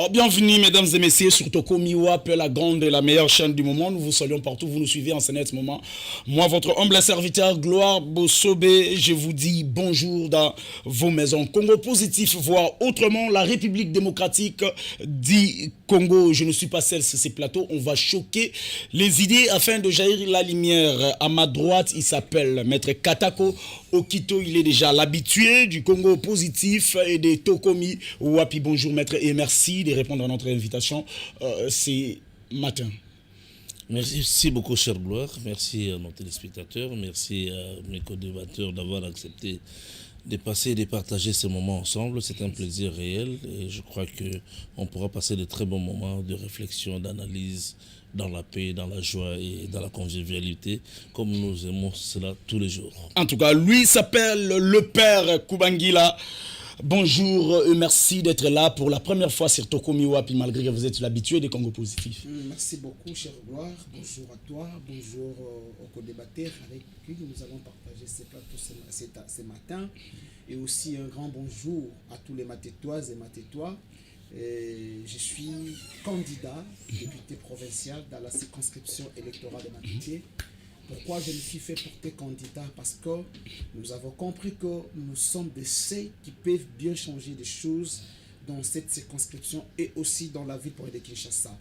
Alors, bienvenue mesdames et messieurs sur Toko Miwap, la grande et la meilleure chaîne du moment. Nous vous saluons partout, vous nous suivez en ce net moment. Moi, votre humble serviteur, Gloire Bossobé, je vous dis bonjour dans vos maisons. Congo positif, voire autrement, la République démocratique dit Congo. Je ne suis pas seul sur ces plateaux. On va choquer les idées afin de jaillir la lumière. À ma droite, il s'appelle Maître Katako Okito. Il est déjà l'habitué du Congo positif et des Tokomi Wapi. Bonjour Maître et merci de répondre à notre invitation ce matin. Merci beaucoup, cher Gloire. merci à nos téléspectateurs, merci à mes co-débatteurs d'avoir accepté de passer et de partager ces moments ensemble. C'est un plaisir réel et je crois qu'on pourra passer de très bons moments de réflexion, d'analyse, dans la paix, dans la joie et dans la convivialité, comme nous aimons cela tous les jours. En tout cas, lui s'appelle le Père Kubangila. Bonjour et merci d'être là pour la première fois sur Toko Miwap, malgré que vous êtes l'habitué des Congo positifs. Merci beaucoup, cher Gloire. Bonjour à toi, bonjour aux co-débatteurs avec qui nous allons partager ces plateaux ce matin. Et aussi un grand bonjour à tous les Matétoises et Matétois. Je suis candidat député provincial dans la circonscription électorale de Matete. Pourquoi je me suis fait porter candidat? Parce que nous avons compris que nous sommes des ceux qui peuvent bien changer des choses dans cette circonscription et aussi dans la ville de Kinshasa.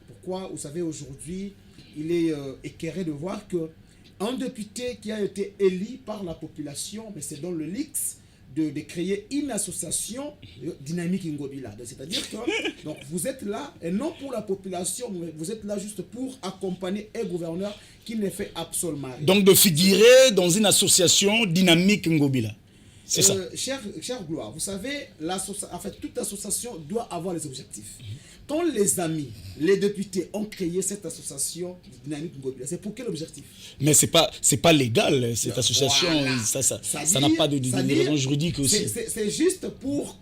Pourquoi? Vous savez, aujourd'hui, il est éclairé de voir qu'un député qui a été élu par la population, mais c'est dans le LIX, de créer une association dynamique Ngobila. C'est-à-dire que donc, vous êtes là, et non pour la population, mais vous êtes là juste pour accompagner un gouverneur qui ne fait absolument rien. Donc de figurer dans une association dynamique Ngobila. C'est ça. Cher Gloire, vous savez, en fait, toute association doit avoir les objectifs. Quand les amis, les députés ont créé cette association dynamique Ngobila, c'est pour quel objectif? Mais c'est pas légal, cette association, voilà. Ça n'a pas de raison juridique aussi. C'est juste pour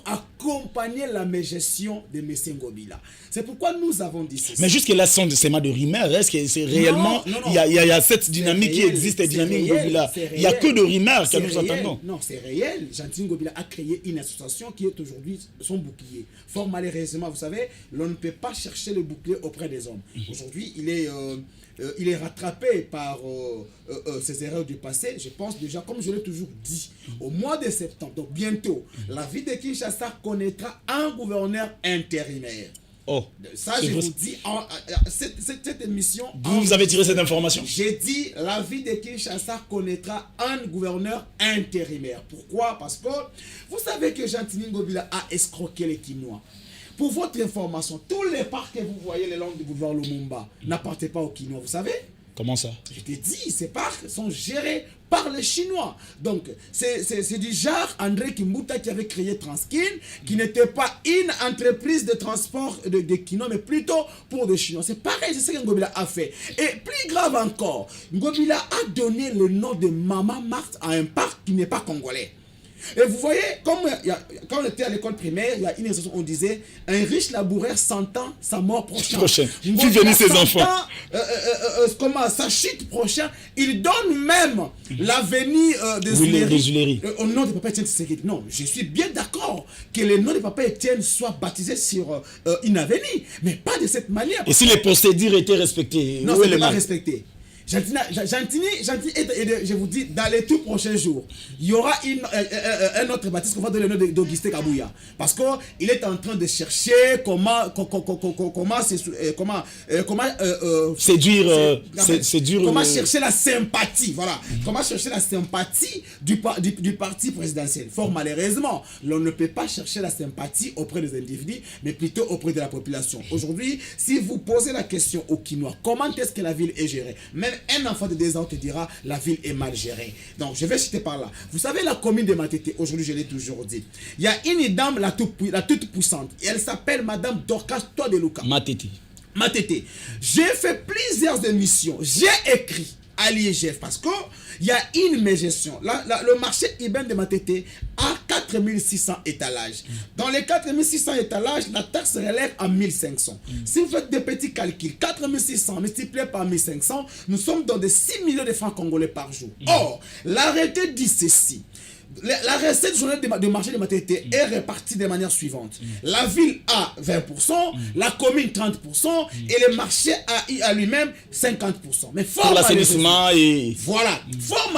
accompagner la gestion de M. Ngobila. C'est pourquoi nous avons dit ceci. Mais jusque-là, ce sont des sémas de rumeurs. Est-ce que c'est réellement... Il y a cette dynamique qui existe, dynamique Ngobila. Il n'y a que de rumeurs que nous attendons. Non, c'est réel. Gentil Ngobila a créé une association qui est aujourd'hui son bouclier. Fort malheureusement, vous savez, l'on ne peut pas chercher le bouclier auprès des hommes. Aujourd'hui, il est rattrapé par ses erreurs du passé. Je pense déjà, comme je l'ai toujours dit, au mois de septembre, donc bientôt, la ville de Kinshasa connaîtra un gouverneur intérimaire. Oh, ça, je vous dis, cette émission... Vous avez tiré cette information? J'ai dit, la ville de Kinshasa connaîtra un gouverneur intérimaire. Pourquoi? Parce que vous savez que Gentini Ngobila a escroqué les Kinois. Pour votre information, tous les parcs que vous voyez le long du boulevard Lumumba n'appartiennent pas aux Kinois, vous savez? Comment ça? Je t'ai dit, ces parcs sont gérés par les Chinois. Donc, c'est du genre André Kimbuta qui avait créé Transkin, qui n'était pas une entreprise de transport de Kinois, mais plutôt pour des Chinois. C'est pareil, c'est ce que Ngobila a fait. Et plus grave encore, Ngobila a donné le nom de Mama Marthe à un parc qui n'est pas congolais. Et vous voyez, quand on était à l'école primaire, il y a une expression, on disait un riche laboureur s'entend sa mort prochaine. Puis venir ses enfants. Sa chute prochaine, il donne même l'avenir de Zuleri au nom de Papa Etienne Tshisekedi. Non, je suis bien d'accord que le nom de Papa Etienne soit baptisé sur une avenue, mais pas de cette manière. Et si les procédures étaient respectées? Non, ce n'est pas respecté. Gentini, je vous dis, dans les tout prochains jours, il y aura un autre baptiste qu'on va donner le nom d'Augustin Kabouya. Parce qu'il est en train de chercher comment séduire. Comment chercher la sympathie. Voilà. Comment chercher la sympathie du parti présidentiel. Fort malheureusement, l'on ne peut pas chercher la sympathie auprès des individus, mais plutôt auprès de la population. Aujourd'hui, si vous posez la question aux Kinois, comment est-ce que la ville est gérée? Même un enfant de 2 ans te dira la ville est mal gérée. Donc je vais citer par là. Vous savez, la commune de Matete, aujourd'hui je l'ai toujours dit, il y a une dame la toute puissante. Et elle s'appelle Madame Dorcas Todeluka. Matete. J'ai fait plusieurs émissions. J'ai écrit à l'IGF parce que il y a une mégestion. Le marché urbain de Matete a 4600 étalages. Dans les 4600 étalages, la taxe se relève à 1500. Si vous faites des petits calculs, 4600 multiplié par 1500, nous sommes dans des 6 millions de francs congolais par jour. Or, l'arrêté dit ceci. La recette journalière de marché de matérialité est répartie de manière suivante. La ville a 20%, la commune 30% et le marché a lui-même 50%. Mais pour l'assainissement et... Voilà. Fort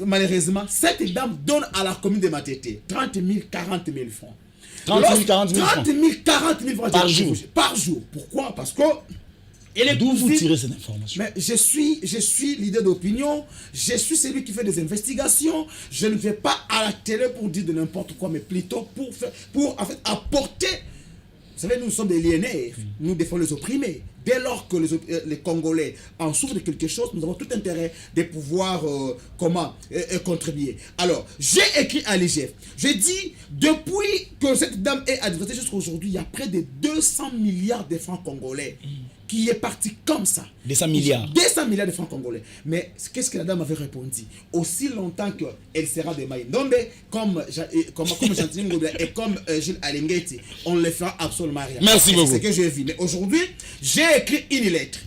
malheureusement, cette dame donne à la commune de matérialité 30 000, 40 000 francs. 30 000, 40 000 francs. 30 000, 40 000 francs par jour. Par jour. Pourquoi? Parce que d'où vous tirez cette information? Mais je suis leader d'opinion, je suis celui qui fait des investigations, je ne vais pas à la télé pour dire de n'importe quoi, mais plutôt pour en fait apporter. Vous savez, nous sommes des liénaires, nous défendons les opprimés. Dès lors que les Congolais en souffrent de quelque chose, nous avons tout intérêt de pouvoir contribuer. Alors, j'ai écrit à l'IGF. J'ai dit, depuis que cette dame est adressée jusqu'à aujourd'hui, il y a près de 200 milliards de francs congolais qui est parti comme ça. 200 milliards. 200 milliards de francs congolais. Mais qu'est-ce que la dame avait répondu? Aussi longtemps qu'elle sera de Maï Ndombe, comme Jean-Tine Ngobila et comme Gilles Alingeti, on ne le fera absolument rien. Merci beaucoup. C'est ce que j'ai vu. Mais aujourd'hui, j'ai écrit une lettre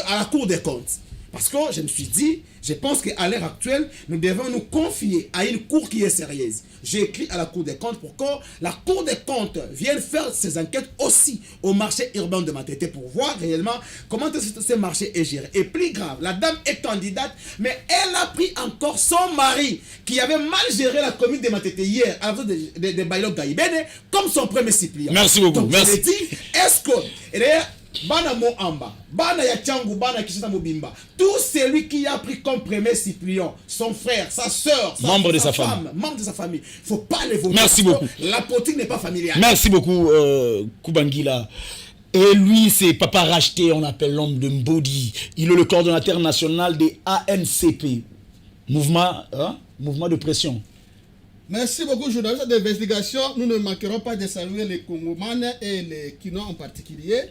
à la Cour des comptes. Parce que je me suis dit, je pense qu'à l'heure actuelle, nous devons nous confier à une cour qui est sérieuse. J'ai écrit à la Cour des comptes pour que la Cour des comptes vienne faire ses enquêtes aussi au marché urbain de Matete pour voir réellement comment ce marché est géré. Et plus grave, la dame est candidate, mais elle a pris encore son mari qui avait mal géré la commune de Matete hier à la de Bailo Gaïbene comme son premier suppléant. Merci beaucoup. Donc, merci. je me dis, est-ce que... Bana Mo Amba, Bana Yachangu, Bana Kishita Mobimba, tout celui qui a pris comme premier suppléant, son frère, sa soeur, membre de sa famille, membre de sa famille, il ne faut pas les voter. Merci beaucoup. La politique n'est pas familiale. Merci beaucoup, Kubangila. Et lui, c'est Papa Racheté, on appelle l'homme de Mbodi. Il est le coordonnateur national des ANCP, mouvement de pression. Merci beaucoup, journaliste d'investigation. Nous ne manquerons pas de saluer les Congomanes et les Kinois en particulier.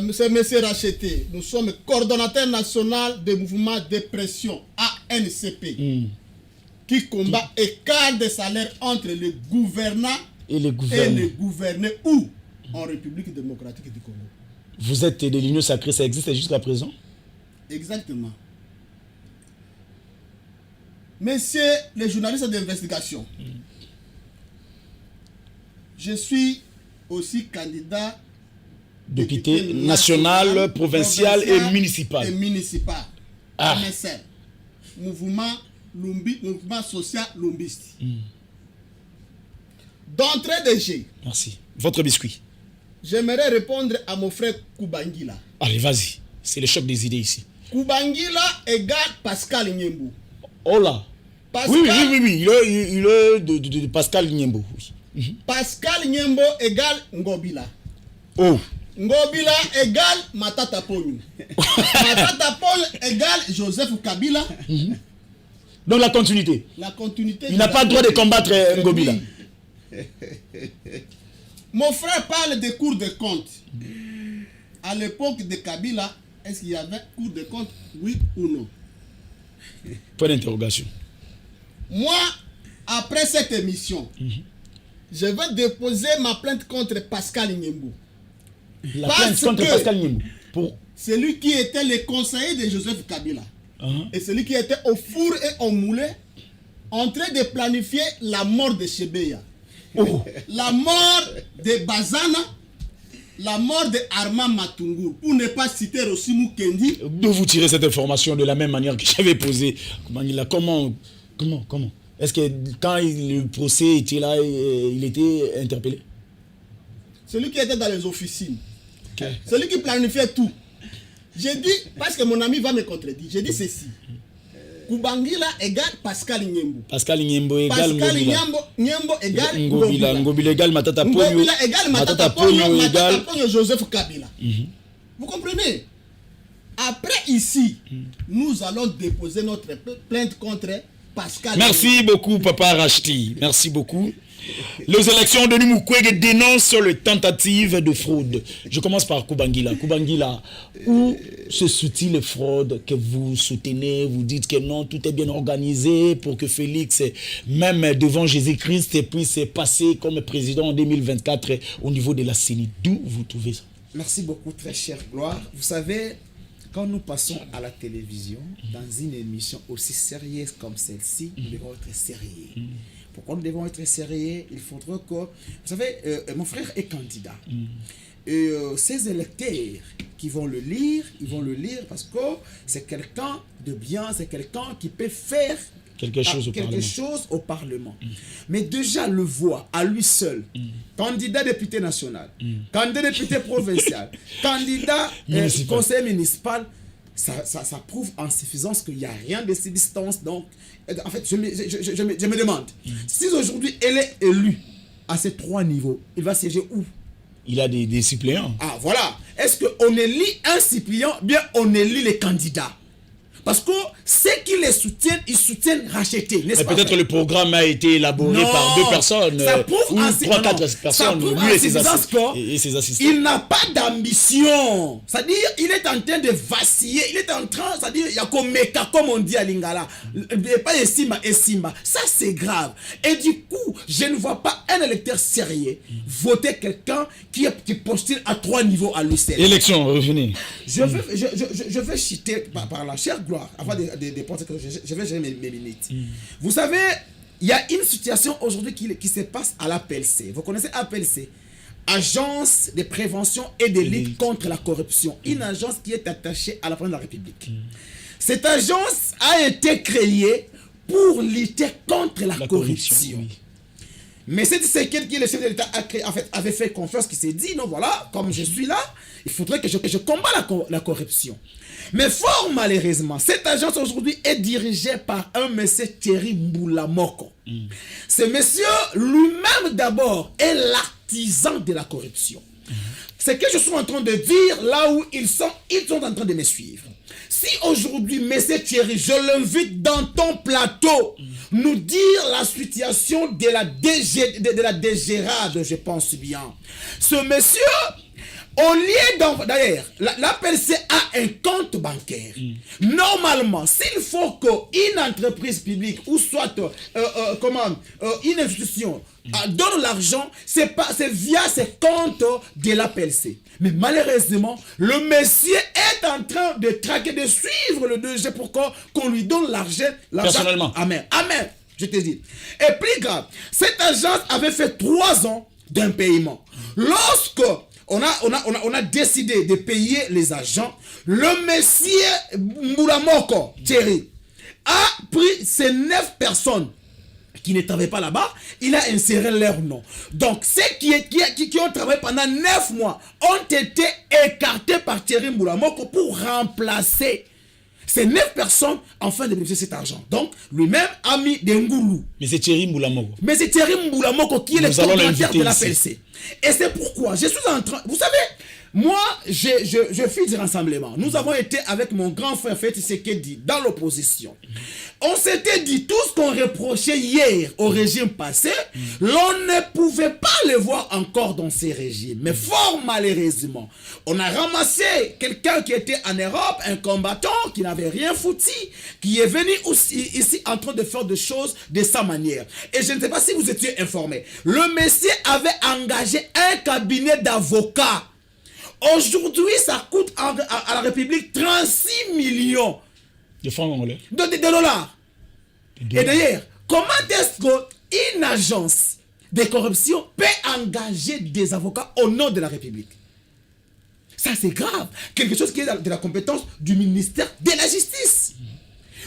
Monsieur Racheté, nous sommes coordonnateur national des mouvements de pression ANCP qui combat écart de salaire entre les gouvernants et les gouvernés ou en République démocratique du Congo. Vous êtes de l'Union sacrée, ça existe jusqu'à présent? Exactement. Messieurs les journalistes d'investigation, je suis aussi candidat député national, provincial et municipal. MSL, mouvement social lumbiste. D'entrée de jeu. Merci. Votre biscuit. J'aimerais répondre à mon frère Kubangila. Allez, vas-y. C'est le choc des idées ici. Kubangila égale Pascal Nyembo. Oh là. Pascal, oui. Il est de Pascal Nyembo. Oui. Pascal Nyembo égale Ngobila. Oh. Ngobila égale Matata Ponyo. Matata Ponyo égale Joseph Kabila. Donc la continuité. La continuité. Il n'a pas le droit de combattre Ngobila. Mon frère parle des cours de compte. À l'époque de Kabila, est-ce qu'il y avait cours de compte, oui ou non? Point d'interrogation. Moi, après cette émission, je vais déposer ma plainte contre Pascal Nyembo. La plainte contre Pascal Nyembo. Pour celui qui était le conseiller de Joseph Kabila. Et celui qui était au four et au moulin en train de planifier la mort de Chebeya. La mort de Bazana, la mort de Armand Matungu, pour ne pas citer Rosimu Kendi. D'où vous tirez cette information de la même manière que j'avais posé? Comment? Est-ce que quand le procès était là, il était interpellé? Celui qui était dans les officines. Celui qui planifiait tout. J'ai dit, parce que mon ami va me contredire, j'ai dit ceci. Kubangila égale Pascal Nyembo. Pascal Nyembo égale Nyembo égale Ngobila. Ngobila égale Matata Ponyo. Ngobila égale Matata Ponyo Joseph Kabila. Vous comprenez? Après ici, nous allons déposer notre plainte contre Pascal. Merci beaucoup, Papa Rachti. Merci beaucoup. Les élections de Mukwege dénoncent les tentatives de fraude. Je commence par Kubangila. Kubangila, où se situent les fraudes que vous soutenez? Vous dites que non, tout est bien organisé pour que Félix, même devant Jésus-Christ, puisse passer comme président en 2024 au niveau de la CENI. D'où vous trouvez ça? Merci beaucoup, très chère Gloire. Vous savez, quand nous passons à la télévision, dans une émission aussi sérieuse comme celle-ci, nous devons être sérieux. Pourquoi nous devons être sérieux? Il faudra que... Vous savez, mon frère est candidat. Et ces électeurs qui vont le lire, ils vont le lire parce que c'est quelqu'un de bien, c'est quelqu'un qui peut faire quelque chose au Parlement. Mais déjà le voix à lui seul, candidat député national, candidat député provincial, candidat conseiller municipal, ça prouve en suffisance qu'il n'y a rien de substance. Donc, en fait, je me demande, si aujourd'hui elle est élue à ces 3 niveaux, il va siéger où? Il a des suppléants. Ah, voilà. Est-ce qu'on élit un suppléant, bien on élit les candidats? Parce que ceux qui les soutiennent, ils soutiennent racheter, n'est-ce pas? Peut-être le programme a été élaboré par 2 personnes. Ça prouve ou 3-4 personnes. Lui et ses assistants. Il n'a pas d'ambition. C'est-à-dire, il est en train de vaciller. Il est en train, c'est-à-dire, il y a comme Meka, comme on dit à Lingala. Pas Esima. Ça, c'est grave. Et du coup, je ne vois pas un électeur sérieux voter quelqu'un qui postule à 3 niveaux à lui seul. Élection, revenez. Je vais citer par la chère gloire, avant de penser que je vais gérer mes minutes. Vous savez, il y a une situation aujourd'hui qui se passe à l'APLC. Vous connaissez APLC? Agence de prévention et de lutte contre la corruption. Une agence qui est attachée à la présidence de la République. Cette agence a été créée pour lutter contre la corruption. Oui. Mais c'est Tshisekedi qui est le chef de l'État avait fait confiance, qui s'est dit, non voilà, comme je suis là, il faudrait que je combats la corruption. Mais fort malheureusement, cette agence aujourd'hui est dirigée par un monsieur Thierry Mbulamoko. Ce monsieur lui-même d'abord est l'artisan de la corruption. Ce que je suis en train de dire, là où ils sont en train de me suivre. Si aujourd'hui, monsieur Thierry, je l'invite dans ton plateau, nous dire la situation de la dégérade, je pense bien. Ce monsieur, au lieu d'ailleurs, l'APLC a un compte bancaire. Normalement, s'il faut qu'une entreprise publique ou soit une institution donne l'argent, c'est via ces comptes de l'APLC. Mais malheureusement, le monsieur est en train de traquer, de suivre le DG pour qu'on lui donne l'argent. Personnellement. Amen. Amen. Je te dis. Et plus grave, cette agence avait fait 3 ans d'un paiement. Lorsque on a décidé de payer les agents, le monsieur Mbulamoko Thierry a pris ces 9 personnes qui ne travaillaient pas là-bas, il a inséré leur nom. Donc, ceux qui ont travaillé pendant 9 mois ont été écartés par Thierry Mbulamoko pour remplacer ces 9 personnes afin de bénéficier de cet argent. Donc, lui-même a mis des ngoulous. Mais c'est Thierry Mbulamoko. Mais c'est Thierry Mbulamoko qui est le coordinateur de la PLC. Et c'est pourquoi je suis en train... Vous savez, moi, je fais du rassemblement. Nous avons été avec mon grand frère Feti Sekedi dans l'opposition. On s'était dit, tout ce qu'on reprochait hier au régime passé, l'on ne pouvait pas le voir encore dans ces régimes. Mais fort malheureusement, on a ramassé quelqu'un qui était en Europe, un combattant qui n'avait rien foutu, qui est venu aussi ici en train de faire des choses de sa manière. Et je ne sais pas si vous étiez informés. Le monsieur avait engagé un cabinet d'avocats. Aujourd'hui, ça coûte à la République 36 millions de francs congolais. De dollars. Et d'ailleurs, comment est-ce qu'une agence de corruption peut engager des avocats au nom de la République? Ça, c'est grave. Quelque chose qui est de la compétence du ministère de la Justice.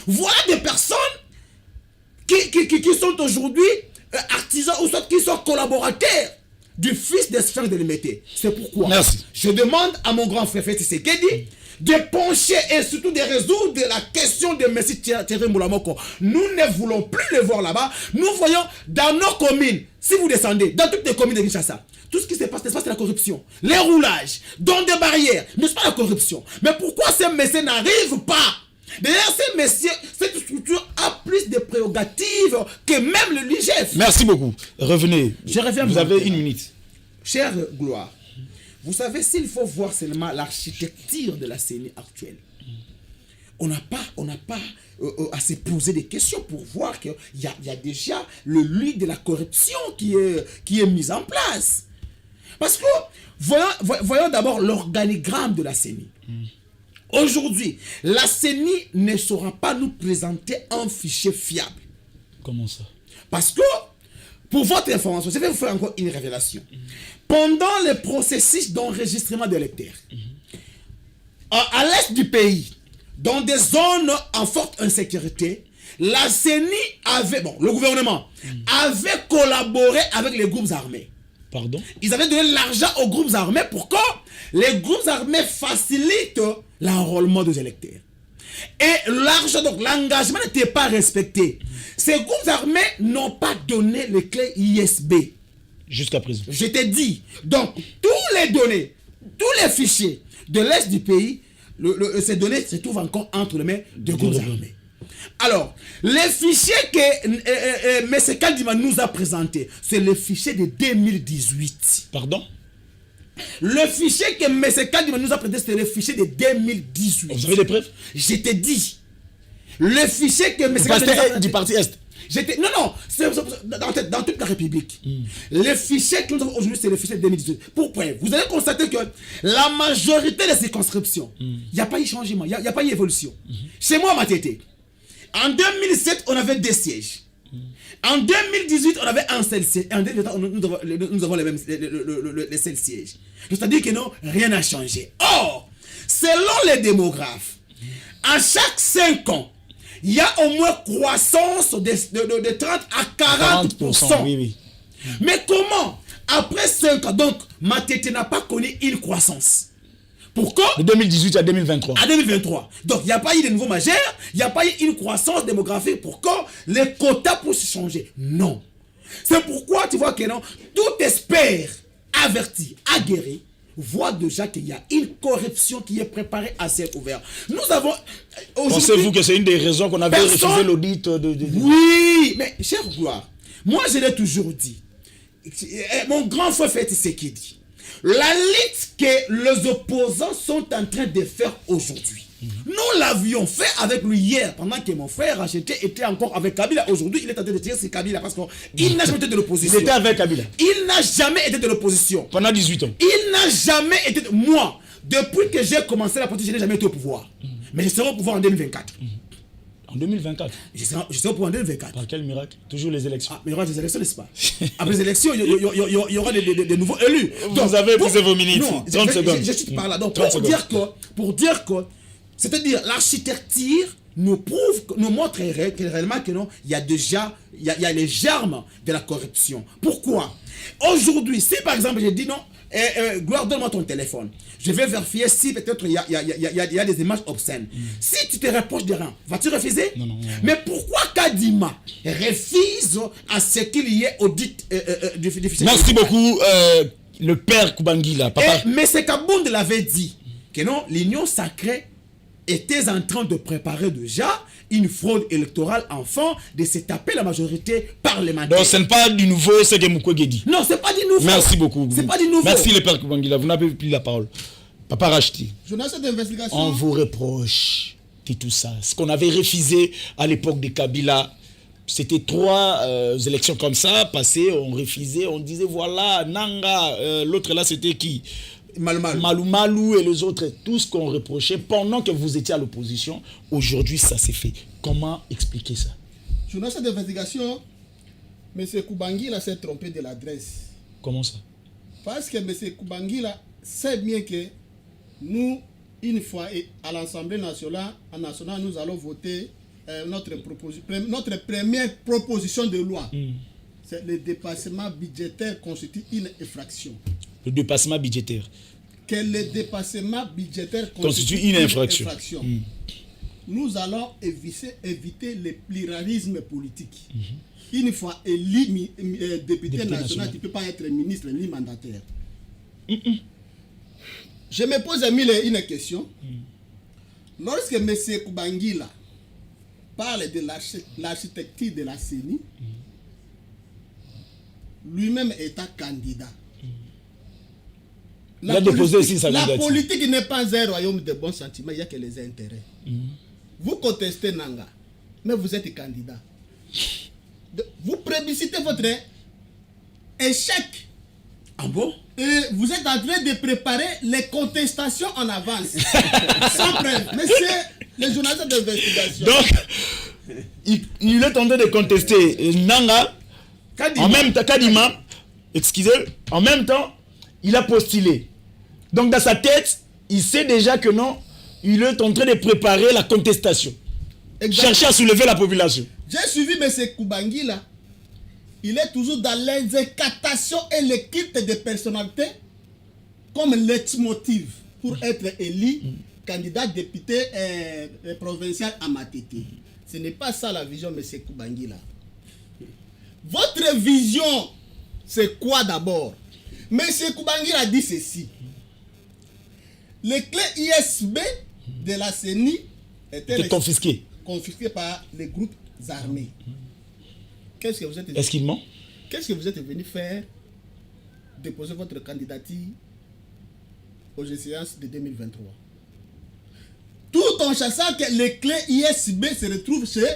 Voilà des personnes qui sont aujourd'hui artisans ou soit qui sont collaborateurs du fils des sphères de l'Émété. C'est pourquoi je demande à mon grand frère Feti Sekedi de pencher et surtout de résoudre la question de M. Thierry Mbulamoko. Nous ne voulons plus le voir là-bas. Nous voyons dans nos communes, si vous descendez, dans toutes les communes de Kinshasa, tout ce qui se passe, c'est la corruption. Les roulages, dans des barrières, n'est-ce pas la corruption? Mais pourquoi ces messieurs n'arrivent pas? D'ailleurs, ces messieurs, cette structure a plus de prérogatives que même le LIGF. Merci beaucoup. Revenez. Je reviens. Vous avez 1 minute. Chère gloire, vous savez, s'il faut voir seulement l'architecture de la CENI actuelle, on n'a pas à se poser des questions pour voir qu'il y a déjà le lit de la corruption qui est mis en place. Parce que, voyons d'abord l'organigramme de la CENI. Aujourd'hui, la CENI ne saura pas nous présenter un fichier fiable. Comment ça? Parce que, pour votre information, je vais vous faire encore une révélation. Pendant le processus d'enregistrement des électeurs, à l'est du pays, dans des zones en forte insécurité, la CENI avait, le gouvernement avait collaboré avec les groupes armés. Pardon? Ils avaient donné l'argent aux groupes armés pour que les groupes armés facilitent l'enrôlement des électeurs. Et l'argent, donc l'engagement n'était pas respecté. Ces groupes armés n'ont pas donné les clés ISB. Jusqu'à présent. Je t'ai dit. Donc, tous les données, tous les fichiers de l'Est du pays, ces données se trouvent encore entre les mains de groupes armés. Alors, les fichiers que M. Kadima nous a présentés, c'est le fichier de 2018. Pardon? Le fichier que M. Kadima nous a présenté, c'est le fichier de 2018. Vous avez des preuves? Je t'ai dit. Le fichier que M. Kadima du parti Est. Non, c'est dans toute la République. Le fichier que nous avons aujourd'hui, c'est le fichier de 2018. Pourquoi? Vous allez constater que la majorité des circonscriptions, il n'y a pas eu changement, il n'y a pas eu évolution. Chez moi, Matete, en 2007, on avait 2 sièges. En 2018, on avait un seul siège. En 2018, nous avons les seuls sièges. C'est-à-dire que non, rien n'a changé. Or, selon les démographes, à chaque 5 ans, il y a au moins croissance de 30 à 40%. Oui. Mais comment? Après 5 ans, donc, Matete n'a pas connu une croissance. Pourquoi? De 2018 à 2023. À 2023. Donc, il n'y a pas eu de nouveaux majeurs, il n'y a pas eu une croissance démographique pour que les quotas puissent changer. Non. C'est pourquoi tu vois que non, tout expert averti, aguerri, voit déjà qu'il y a une corruption qui est préparée à ciel ouvert. Nous avons... Pensez-vous que c'est une des raisons qu'on avait refusé l'audit de... Oui, mais cher Gloire, moi je l'ai toujours dit. Mon grand frère fait ce qu'il dit. La lutte que les opposants sont en train de faire aujourd'hui, nous l'avions fait avec lui hier, pendant que mon frère Rachete était encore avec Kabila. Aujourd'hui, il est en train de tirer sur Kabila parce qu'il n'a jamais été de l'opposition. Il était avec Kabila. Il n'a jamais été de l'opposition. Pendant 18 ans. Il n'a jamais été... Moi, depuis que j'ai commencé la politique, je n'ai jamais été au pouvoir. Mais je serai au pouvoir en 2024. En 2024? Je serai au pouvoir en 2024. Par quel miracle? Toujours les élections. Ah, mais il y aura des élections, n'est-ce pas? Après les élections, il y aura des nouveaux élus. Vous avez épuisé vos minutes. Non, 30 secondes. Je suis par là. Donc, pour dire que, c'est-à-dire, l'architecture nous prouve, nous montre réellement que non, il y a déjà, il y a les germes de la corruption. Pourquoi? Aujourd'hui, si par exemple, je dis non, Gloire, donne-moi ton téléphone. Je vais vérifier si peut-être il y a des images obscènes. Si tu te rapproches de rien, vas-tu refuser? Non. Mais pourquoi Kadima refuse à ce qu'il y ait audit du fichier? Merci beaucoup, le père Kubangila. Papa. Mais c'est Kabound l'avait dit que non, l'Union sacrée était en train de préparer déjà une fraude électorale afin de se taper la majorité parlementaire. Donc ce n'est pas du nouveau, c'est que Mukwege dit. Non, c'est pas du nouveau. Merci beaucoup. C'est pas du nouveau. Merci le père Kubangila, vous n'avez plus la parole. Papa Rachti, Journaliste d'investigation. on vous reproche tout ça. Ce qu'on avait refusé à l'époque de Kabila, c'était 3 élections comme ça, passées, on refusait, on disait voilà, Nanga, l'autre là c'était qui? Malou et les autres, tout ce qu'on reprochait pendant que vous étiez à l'opposition, aujourd'hui ça s'est fait. Comment expliquer ça? Journaliste d'investigation, M. Kubangila s'est trompé de l'adresse. Comment ça? Parce que M. Kubangila sait bien que nous, une fois à l'Assemblée nationale, nous allons voter notre première proposition de loi. C'est le dépassement budgétaire constitue une infraction. Le dépassement budgétaire. Que le dépassement budgétaire constitue une infraction. Nous allons éviter le pluralisme politique. Une fois élu député national, tu ne peux pas être ministre ni mandataire. Je me pose une question. Lorsque M. Kubangila parle de l'architecture de la CENI, lui-même étant candidat, la politique n'est pas un royaume de bons sentiments, il n'y a que les intérêts. Vous contestez Nanga, mais vous êtes candidat. Vous plébiscitez votre échec Ah bon? Et vous êtes en train de préparer les contestations en avance. Sans preuve. Mais c'est les journalistes d'investigation. Donc, il est en train de contester Nanga. Kadima. En même temps, Kadima, excusez, en même temps, il a postulé. Donc, dans sa tête, il sait déjà que non, il est en train de préparer la contestation. Exactement. Chercher à soulever la population. J'ai suivi M. Koubangi là. Il est toujours dans l'incantation et le culte de personnalité comme leitmotiv pour être élu candidat député provincial à Matete. Ce n'est pas ça la vision, M. Koubangi là. Votre vision, c'est quoi d'abord? M. Koubangi a dit ceci. Les clés ISB de la CENI étaient confisquées par les groupes armés. Qu'est-ce que vous êtes Est-ce qu'il ment? Qu'est-ce que vous êtes venu faire? Déposer votre candidature aux échéances de 2023. Tout en chassant que les clés ISB se retrouvent chez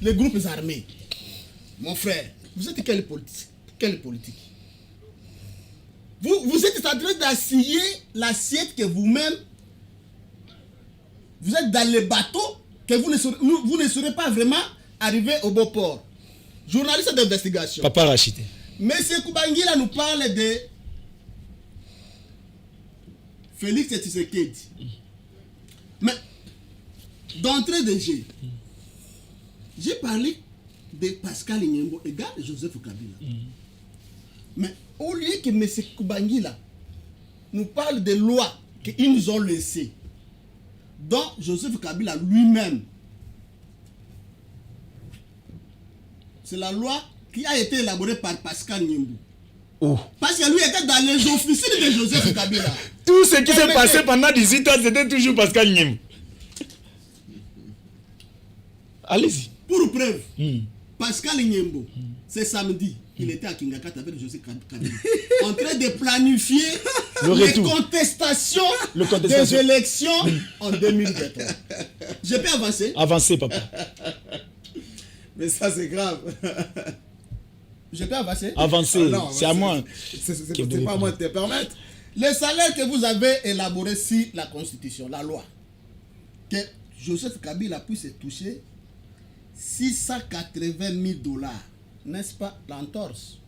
les groupes armés. Mon frère, vous êtes quelle politique? Quelle politique? Vous êtes en train d'assiller l'assiette que vous-même, vous êtes dans le bateau que vous ne serez pas vraiment arrivé au beau port. Journaliste d'investigation. Papa Rachid. Monsieur Koubangi là nous parle de Félix Tshisekedi. Mais d'entrée de jeu, j'ai parlé de Pascal Nyembo égal Joseph Kabila. Mais au lieu que M. Koubangi là nous parle des lois qu'ils nous ont laissées, dont Joseph Kabila lui-même, c'est la loi qui a été élaborée par Pascal Nyembo. Oh. Parce que lui était dans les officines de Joseph Kabila. Tout ce qui s'est passé pendant 18 ans, c'était toujours Pascal Nyembo. Allez-y. Pour preuve, Pascal Nyembo, c'est samedi, il était à Kingakata avec Joseph Kabila, en train de planifier les contestations des élections en 2023. Je peux avancer? Avancez, papa. Mais ça, c'est grave. Je peux avancer? Avancez, c'est à moi. C'est pas à moi de te permettre. Le salaire que vous avez élaboré sur la Constitution, la loi, que Joseph Kabila puisse toucher 680 000 $, n'est-ce pas l'entorse?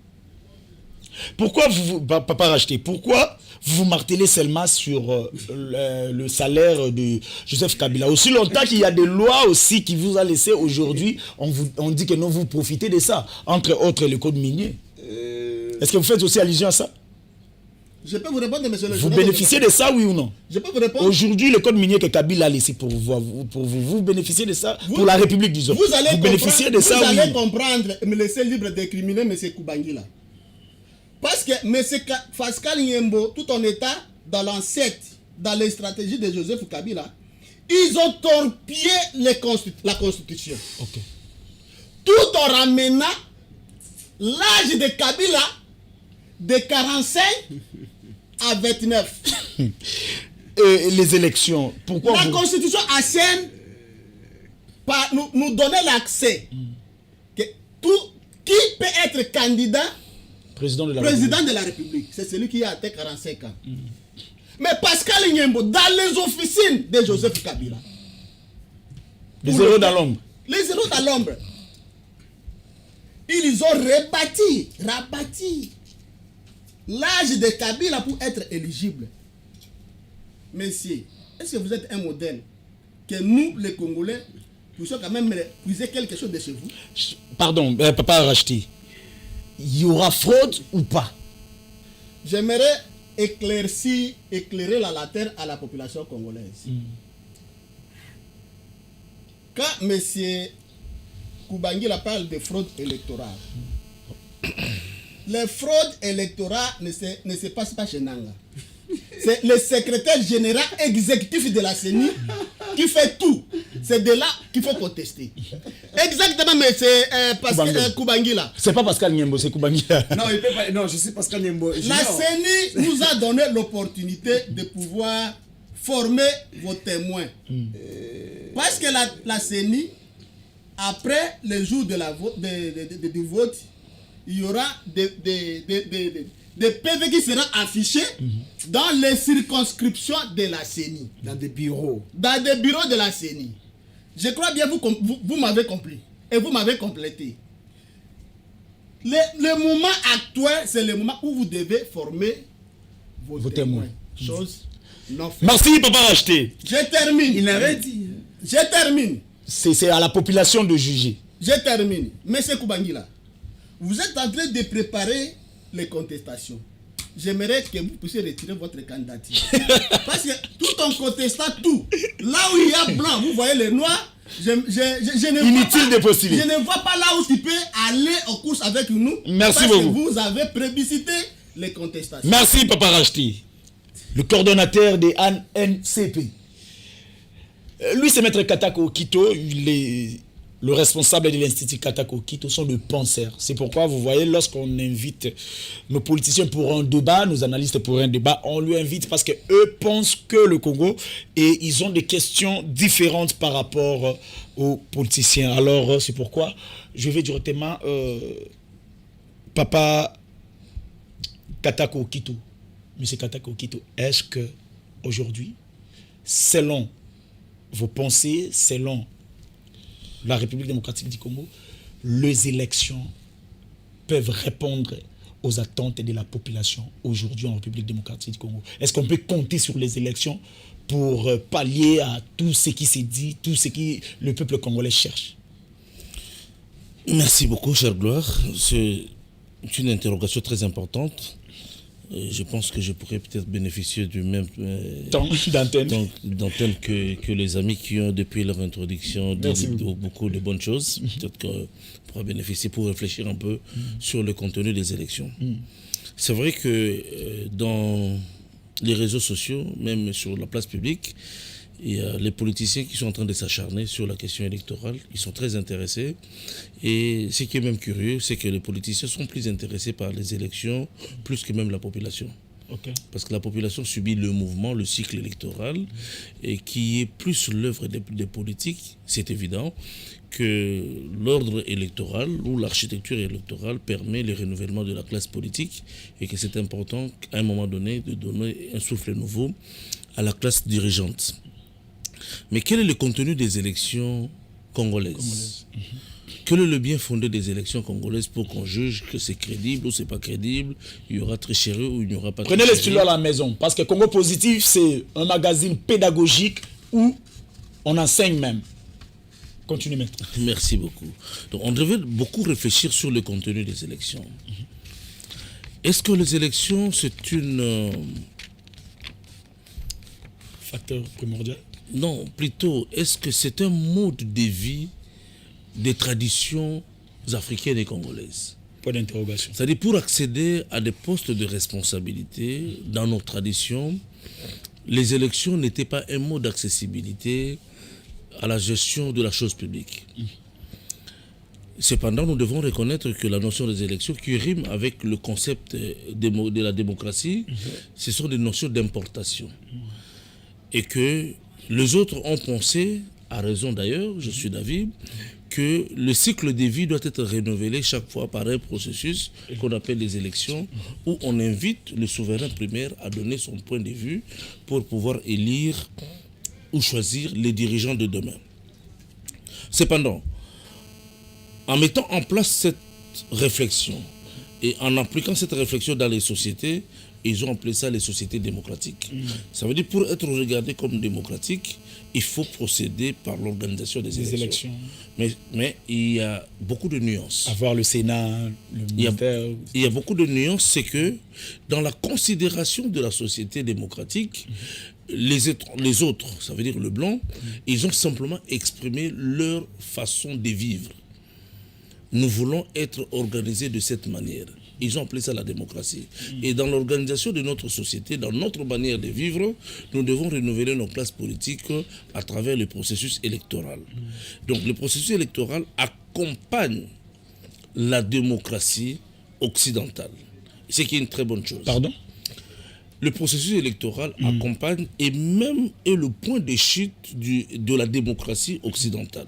Pourquoi papa Racheté, pourquoi vous martelez seulement sur le salaire de Joseph Kabila? Aussi longtemps qu'il y a des lois aussi qui vous a laissé aujourd'hui, on dit que non, vous profitez de ça. Entre autres, le code minier. Est-ce que vous faites aussi allusion à ça? Je peux vous répondre, monsieur le Vous bénéficiez de ça, oui ou non? Je peux vous répondre. Aujourd'hui, le code minier que Kabila a laissé pour vous bénéficiez de ça pour la République, disons. Vous bénéficiez de ça, oui. Vous allez oui. comprendre, me laisser libre d'incriminer M. Koubangi là. Parce que M. Pascal Nyembo, tout en étant dans l'ancêtre, dans les stratégies de Joseph Kabila, ils ont torpillé la Constitution. Okay. Tout en ramenant l'âge de Kabila de 45 à 29. Et les élections, pourquoi la Constitution ancienne nous donnait l'accès que qui peut être candidat président de la République. C'est celui qui a atteint 45 ans. Mais Pascal Nyembo, dans les officines de Joseph Kabila, les zéros dans l'ombre. Les zéros dans l'ombre. Ils ont rebâti l'âge de Kabila pour être éligible. Messieurs, est-ce que vous êtes un modèle que nous, les Congolais, puissions quand même puiser quelque chose de chez vous? Pardon, papa Racheti, il y aura fraude ou pas? J'aimerais éclairer la lanterne à la population congolaise. Quand M. Koubangi parle de fraude électorale, les fraudes électorales ne se passent pas chez Nanga. C'est le secrétaire général exécutif de la CENI qui fait tout. C'est de là qu'il faut contester. Exactement, mais c'est Koubangi là. C'est pas Pascal Nyembo, c'est Koubangi là. Non, il peut pas, non, je suis Pascal Nyembo. La CENI nous a donné l'opportunité de pouvoir former vos témoins. Parce que la CENI, après le jour du vote, il y aura des PV qui seront affichés dans les circonscriptions de la CENI. Dans des bureaux. Dans des bureaux de la CENI. Je crois bien vous m'avez compris. Et vous m'avez complété. Le moment actuel, c'est le moment où vous devez former vos témoins. Chose non faite. Merci, Papa Racheté. Je termine. Il avait dit. Je termine. C'est à la population de juger. Je termine. Monsieur Koubangila, vous êtes en train de préparer les contestations. J'aimerais que vous puissiez retirer votre candidature. Parce que tout en contestant tout, là où il y a blanc, vous voyez les noirs, je ne Inutile de postuler. Je ne vois pas là où tu peux aller aux courses avec nous. Merci parce beaucoup. que vous avez plébiscité les contestations. Merci, Papa Racheté. Le coordonnateur des ANCP. Lui, c'est Maître Katako Kito. Il est le responsable de l'Institut Katako Kito, sont le penseurs. C'est pourquoi, vous voyez, lorsqu'on invite nos politiciens pour un débat, nos analystes pour un débat, on lui invite parce qu'eux pensent que le Congo, et ils ont des questions différentes par rapport aux politiciens. Alors, c'est pourquoi je vais directement, Papa Katako Kito, Monsieur Katako Kito, est-ce que aujourd'hui, selon vos pensées, selon la République démocratique du Congo, les élections peuvent répondre aux attentes de la population aujourd'hui en République démocratique du Congo? Est-ce qu'on peut compter sur les élections pour pallier à tout ce qui s'est dit, tout ce que le peuple congolais cherche? Merci beaucoup, cher Gloire. C'est une interrogation très importante. Je pense que je pourrais peut-être bénéficier du même temps d'antenne que les amis qui ont, depuis leur introduction, dit beaucoup de bonnes choses. Peut-être qu'on pourra bénéficier pour réfléchir un peu sur le contenu des élections. C'est vrai que dans les réseaux sociaux, même sur la place publique, il y a les politiciens qui sont en train de s'acharner sur la question électorale. Ils sont très intéressés. Et ce qui est même curieux, c'est que les politiciens sont plus intéressés par les élections plus que même la population. Okay. Parce que la population subit le mouvement, le cycle électoral, et qui est plus l'œuvre des politiques, c'est évident, que l'ordre électoral ou l'architecture électorale permet le renouvellement de la classe politique et que c'est important qu'à un moment donné de donner un souffle nouveau à la classe dirigeante. Mais quel est le contenu des élections congolaises? Quel est le bien fondé des élections congolaises pour qu'on juge que c'est crédible ou c'est pas crédible, il y aura tricherie ou il n'y aura pas de tricherie? Prenez les stylos à la maison, parce que Congo Positif, c'est un magazine pédagogique où on enseigne même. Continue, maître. Merci beaucoup. Donc, on devait beaucoup réfléchir sur le contenu des élections. Est-ce que les élections, c'est une... facteur primordial? Non, plutôt, est-ce que c'est un mode de vie des traditions africaines et congolaises? Point d'interrogation. C'est-à-dire, pour accéder à des postes de responsabilité dans nos traditions, les élections n'étaient pas un mode d'accessibilité à la gestion de la chose publique. Cependant, nous devons reconnaître que la notion des élections, qui rime avec le concept de la démocratie, ce sont des notions d'importation. Et que les autres ont pensé, à raison d'ailleurs, je suis d'avis, que le cycle de vie doit être renouvelé chaque fois par un processus qu'on appelle les élections, où on invite le souverain primaire à donner son point de vue pour pouvoir élire ou choisir les dirigeants de demain. Cependant, en mettant en place cette réflexion et en appliquant cette réflexion dans les sociétés, ils ont appelé ça les sociétés démocratiques. Ça veut dire, pour être regardé comme démocratique, il faut procéder par l'organisation des élections. Mais il y a beaucoup de nuances. Avoir le Sénat, le ministère... Il y a beaucoup de nuances, c'est que dans la considération de la société démocratique, les autres, ça veut dire le blanc, ils ont simplement exprimé leur façon de vivre. Nous voulons être organisés de cette manière. Ils ont appelé ça la démocratie. Et dans l'organisation de notre société, dans notre manière de vivre, nous devons renouveler nos classes politiques à travers le processus électoral. Donc le processus électoral accompagne la démocratie occidentale. Ce qui est une très bonne chose. Pardon? le processus électoral accompagne et même est le point de chute de la démocratie occidentale.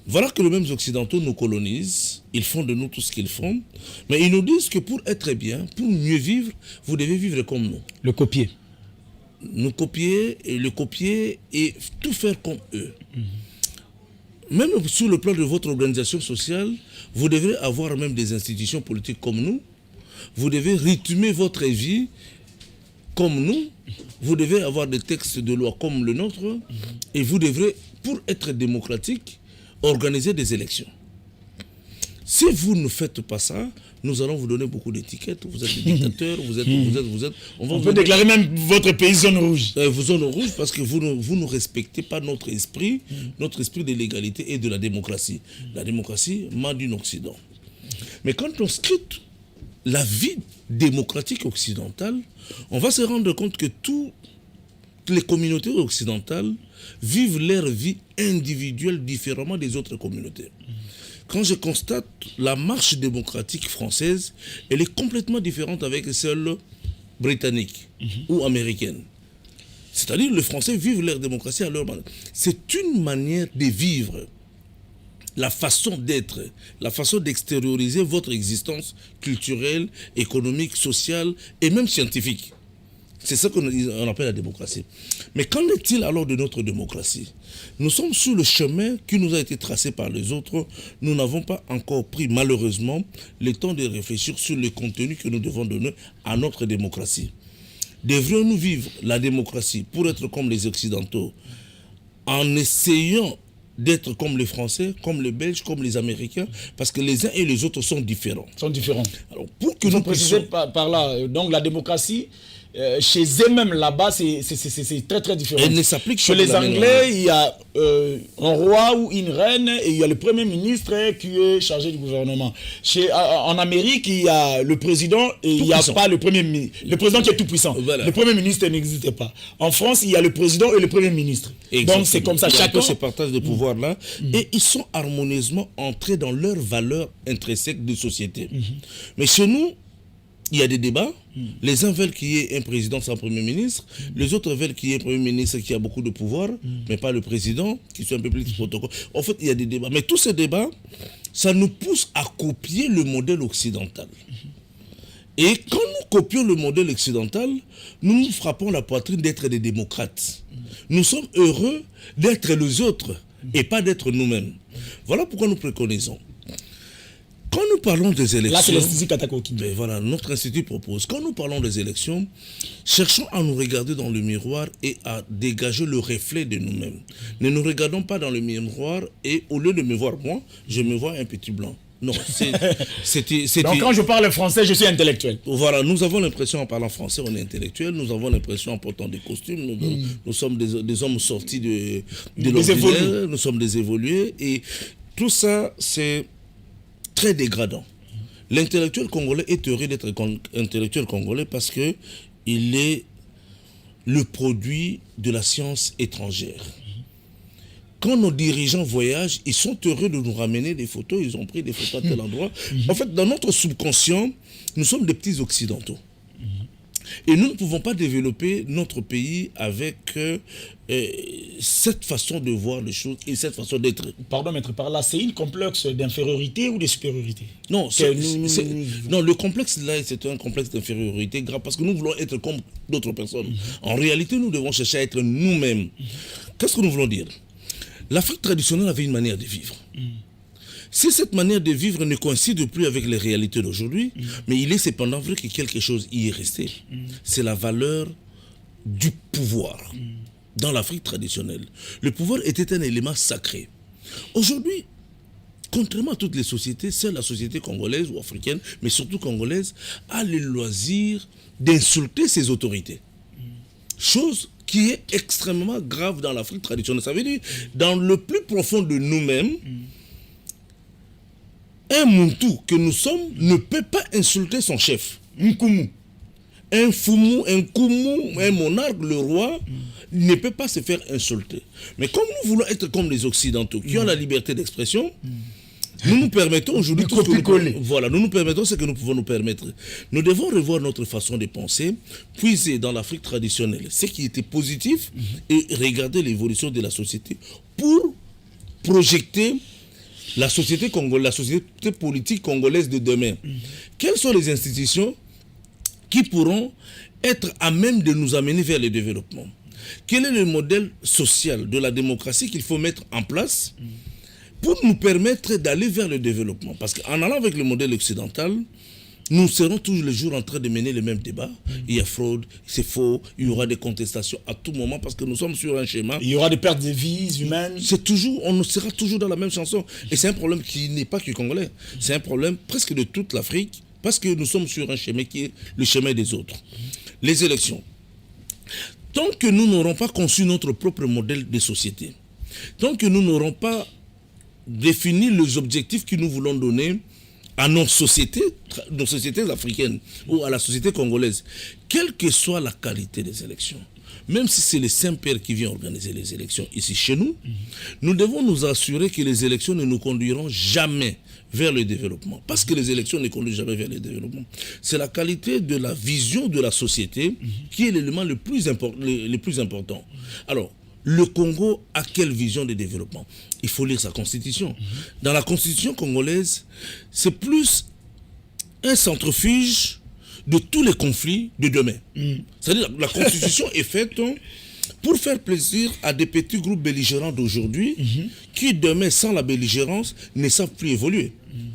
Voilà que les mêmes occidentaux nous colonisent, ils font de nous tout ce qu'ils font, mais ils nous disent que pour être bien, pour mieux vivre, vous devez vivre comme nous. Le copier. Nous copier et le copier et tout faire comme eux. Même sur le plan de votre organisation sociale, vous devez avoir même des institutions politiques comme nous. Vous devez rythmer votre vie comme nous. Vous devez avoir des textes de loi comme le nôtre. Et vous devrez, pour être démocratique, organiser des élections. Si vous ne faites pas ça, nous allons vous donner beaucoup d'étiquettes. Vous êtes des dictateurs, vous êtes. On peut déclarer même votre pays zone rouge. Zone rouge parce que vous ne respectez pas notre esprit de l'égalité et de la démocratie. La démocratie m'a d'un Occident. Mais quand on scrute la vie démocratique occidentale, on va se rendre compte que toutes les communautés occidentales vivent leur vie individuelle différemment des autres communautés. Quand je constate la marche démocratique française, elle est complètement différente avec celle britannique ou américaine. C'est-à-dire les Français vivent leur démocratie à leur manière. C'est une manière de vivre, la façon d'être, la façon d'extérioriser votre existence culturelle, économique, sociale et même scientifique. C'est ça qu'on appelle la démocratie. Mais qu'en est-il alors de notre démocratie? Nous sommes sur le chemin qui nous a été tracé par les autres. Nous n'avons pas encore pris, malheureusement, le temps de réfléchir sur le contenu que nous devons donner à notre démocratie. Devrions-nous vivre la démocratie pour être comme les Occidentaux, en essayant d'être comme les Français, comme les Belges, comme les Américains, parce que les uns et les autres sont différents. Alors, pour que nous puissions... par là, donc la démocratie, chez eux-mêmes là-bas, c'est très très différent. Elle ne s'applique chez les Anglais, il y a un roi ou une reine et il y a le premier ministre qui est chargé du gouvernement. En Amérique, il y a le président et il n'y a pas le premier ministre. Le président qui est tout puissant. Voilà. Le premier ministre n'existe pas. En France, il y a le président et le premier ministre. Exactement. Donc c'est comme ça. Chacun se partage de pouvoir là et ils sont harmonieusement entrés dans leurs valeurs intrinsèques de société. Mais chez nous, il y a des débats. Les uns veulent qu'il y ait un président sans premier ministre. Les autres veulent qu'il y ait un premier ministre qui a beaucoup de pouvoir, mais pas le président, qui soit un peu plus protocole. En fait, il y a des débats. Mais tous ces débats, ça nous pousse à copier le modèle occidental. Et quand nous copions le modèle occidental, nous nous frappons la poitrine d'être des démocrates. Nous sommes heureux d'être les autres et pas d'être nous-mêmes. Voilà pourquoi nous préconisons. Quand nous parlons des élections... Là, c'est l'Institut Katakoki. Ben voilà, notre institut propose. Quand nous parlons des élections, cherchons à nous regarder dans le miroir et à dégager le reflet de nous-mêmes. Ne nous regardons pas dans le miroir et au lieu de me voir moi, je me vois un petit blanc. Non, c'est... Donc quand je parle français, je suis intellectuel. Voilà, nous avons l'impression en parlant français, on est intellectuel. Nous avons l'impression en portant des costumes. Nous sommes des hommes sortis de l'ordinaire. Nous sommes des évolués. Et tout ça, c'est très dégradant. L'intellectuel congolais est heureux d'être intellectuel congolais parce que il est le produit de la science étrangère. Quand nos dirigeants voyagent, ils sont heureux de nous ramener des photos, ils ont pris des photos à tel endroit. En fait, dans notre subconscient, nous sommes des petits occidentaux. Et nous ne pouvons pas développer notre pays avec cette façon de voir les choses et cette façon d'être. Pardon, maître, par là, c'est une complexe d'infériorité ou de supériorité? Non, non, le complexe là, c'est un complexe d'infériorité grave parce que nous voulons être comme d'autres personnes. En réalité, nous devons chercher à être nous-mêmes. Qu'est-ce que nous voulons dire? L'Afrique traditionnelle avait une manière de vivre. Si cette manière de vivre ne coïncide plus avec les réalités d'aujourd'hui, mais il est cependant vrai que quelque chose y est resté. C'est la valeur du pouvoir. Dans l'Afrique traditionnelle, le pouvoir était un élément sacré. Aujourd'hui, contrairement à toutes les sociétés, seule la société congolaise ou africaine, mais surtout congolaise, a le loisir d'insulter ses autorités. Chose qui est extrêmement grave dans l'Afrique traditionnelle. Ça veut dire, dans le plus profond de nous-mêmes, un Muntu que nous sommes ne peut pas insulter son chef. Nkumu. Un Fumu, un Kumu, un monarque, le roi, ne peut pas se faire insulter. Mais comme nous voulons être comme les Occidentaux, qui ont la liberté d'expression, Nous nous permettons aujourd'hui tout ce que copier-coller. voilà, nous nous permettons ce que nous pouvons nous permettre. Nous devons revoir notre façon de penser, puiser dans l'Afrique traditionnelle ce qui était positif et regarder l'évolution de la société pour projeter la société congolaise, la société politique congolaise de demain. Quelles sont les institutions qui pourront être à même de nous amener vers le développement? Quel est le modèle social de la démocratie qu'il faut mettre en place pour nous permettre d'aller vers le développement? Parce qu'en allant avec le modèle occidental, nous serons toujours les jours en train de mener les mêmes débats. Il y a fraude, c'est faux, il y aura des contestations à tout moment parce que nous sommes sur un schéma. Il y aura des pertes de vies humaines. C'est toujours, on sera toujours dans la même chanson. Et c'est un problème qui n'est pas que congolais. C'est un problème presque de toute l'Afrique parce que nous sommes sur un chemin qui est le chemin des autres. Les élections. Tant que nous n'aurons pas conçu notre propre modèle de société, tant que nous n'aurons pas défini les objectifs que nous voulons donner à nos sociétés africaines ou à la société congolaise, quelle que soit la qualité des élections, même si c'est le Saint-Père qui vient organiser les élections ici chez nous, nous devons nous assurer que les élections ne nous conduiront jamais vers le développement. Parce que les élections ne conduisent jamais vers le développement. C'est la qualité de la vision de la société qui est l'élément le plus important. Alors, le Congo a quelle vision de développement? Il faut lire sa constitution. Dans la constitution congolaise, c'est plus un centrifuge de tous les conflits de demain. C'est-à-dire la constitution est faite pour faire plaisir à des petits groupes belligérants d'aujourd'hui qui demain, sans la belligérance, ne savent plus évoluer.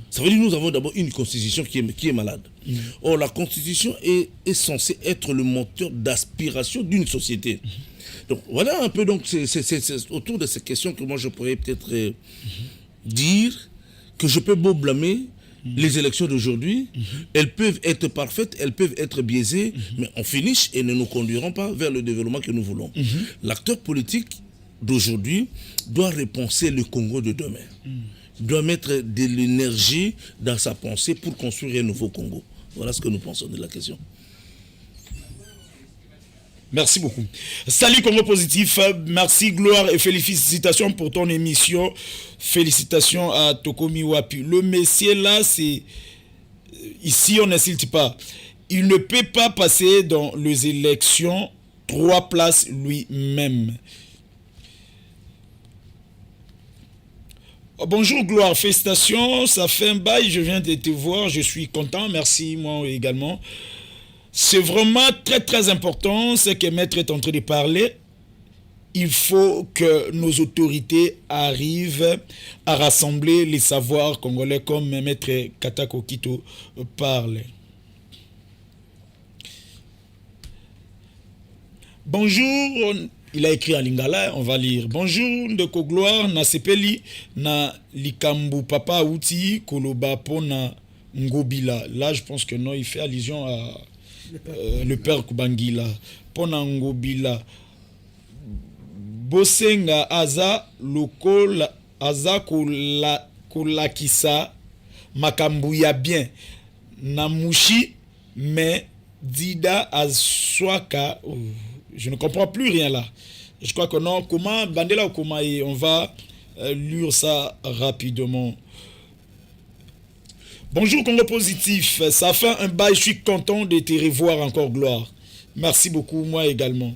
Ça veut dire que nous avons d'abord une constitution qui est malade. Or, la constitution est censée être le moteur d'aspiration d'une société. Donc voilà un peu, donc c'est autour de ces questions que moi je pourrais peut-être dire que je peux beau blâmer les élections d'aujourd'hui. Elles peuvent être parfaites, elles peuvent être biaisées, mais on finish et ne nous conduiront pas vers le développement que nous voulons. L'acteur politique d'aujourd'hui doit repenser le Congo de demain. Doit mettre de l'énergie dans sa pensée pour construire un nouveau Congo. Voilà ce que nous pensons de la question. Merci beaucoup. Salut Congo Positif, merci, gloire et félicitations pour ton émission. Félicitations à Tokomi Wapi. Le messier là, c'est... Ici, on n'insulte pas. Il ne peut pas passer dans les élections 3 places lui-même. Oh, bonjour Gloire, félicitations, ça fait un bail, je viens de te voir, je suis content, merci moi également. C'est vraiment très très important ce que Maître est en train de parler. Il faut que nos autorités arrivent à rassembler les savoirs congolais comme Maître Katako Kito parle. Bonjour, il a écrit en lingala, on va lire. Bonjour, Ndeko Gloire, na sepeli, na likambu papa outi, koloba pona ngobila. Là, je pense que non, il fait allusion à le père Kubangila. Pona ngobila. Bosenga aza lokola, aza kolakisa, makambu ya bien. Namushi, mais dida azwaka. Je ne comprends plus rien là. Je crois que non. Comment Bandela ou comment on va lire ça rapidement. Bonjour Congo Positif. Ça fait un bail. Je suis content de te revoir encore, Gloire. Merci beaucoup, moi également.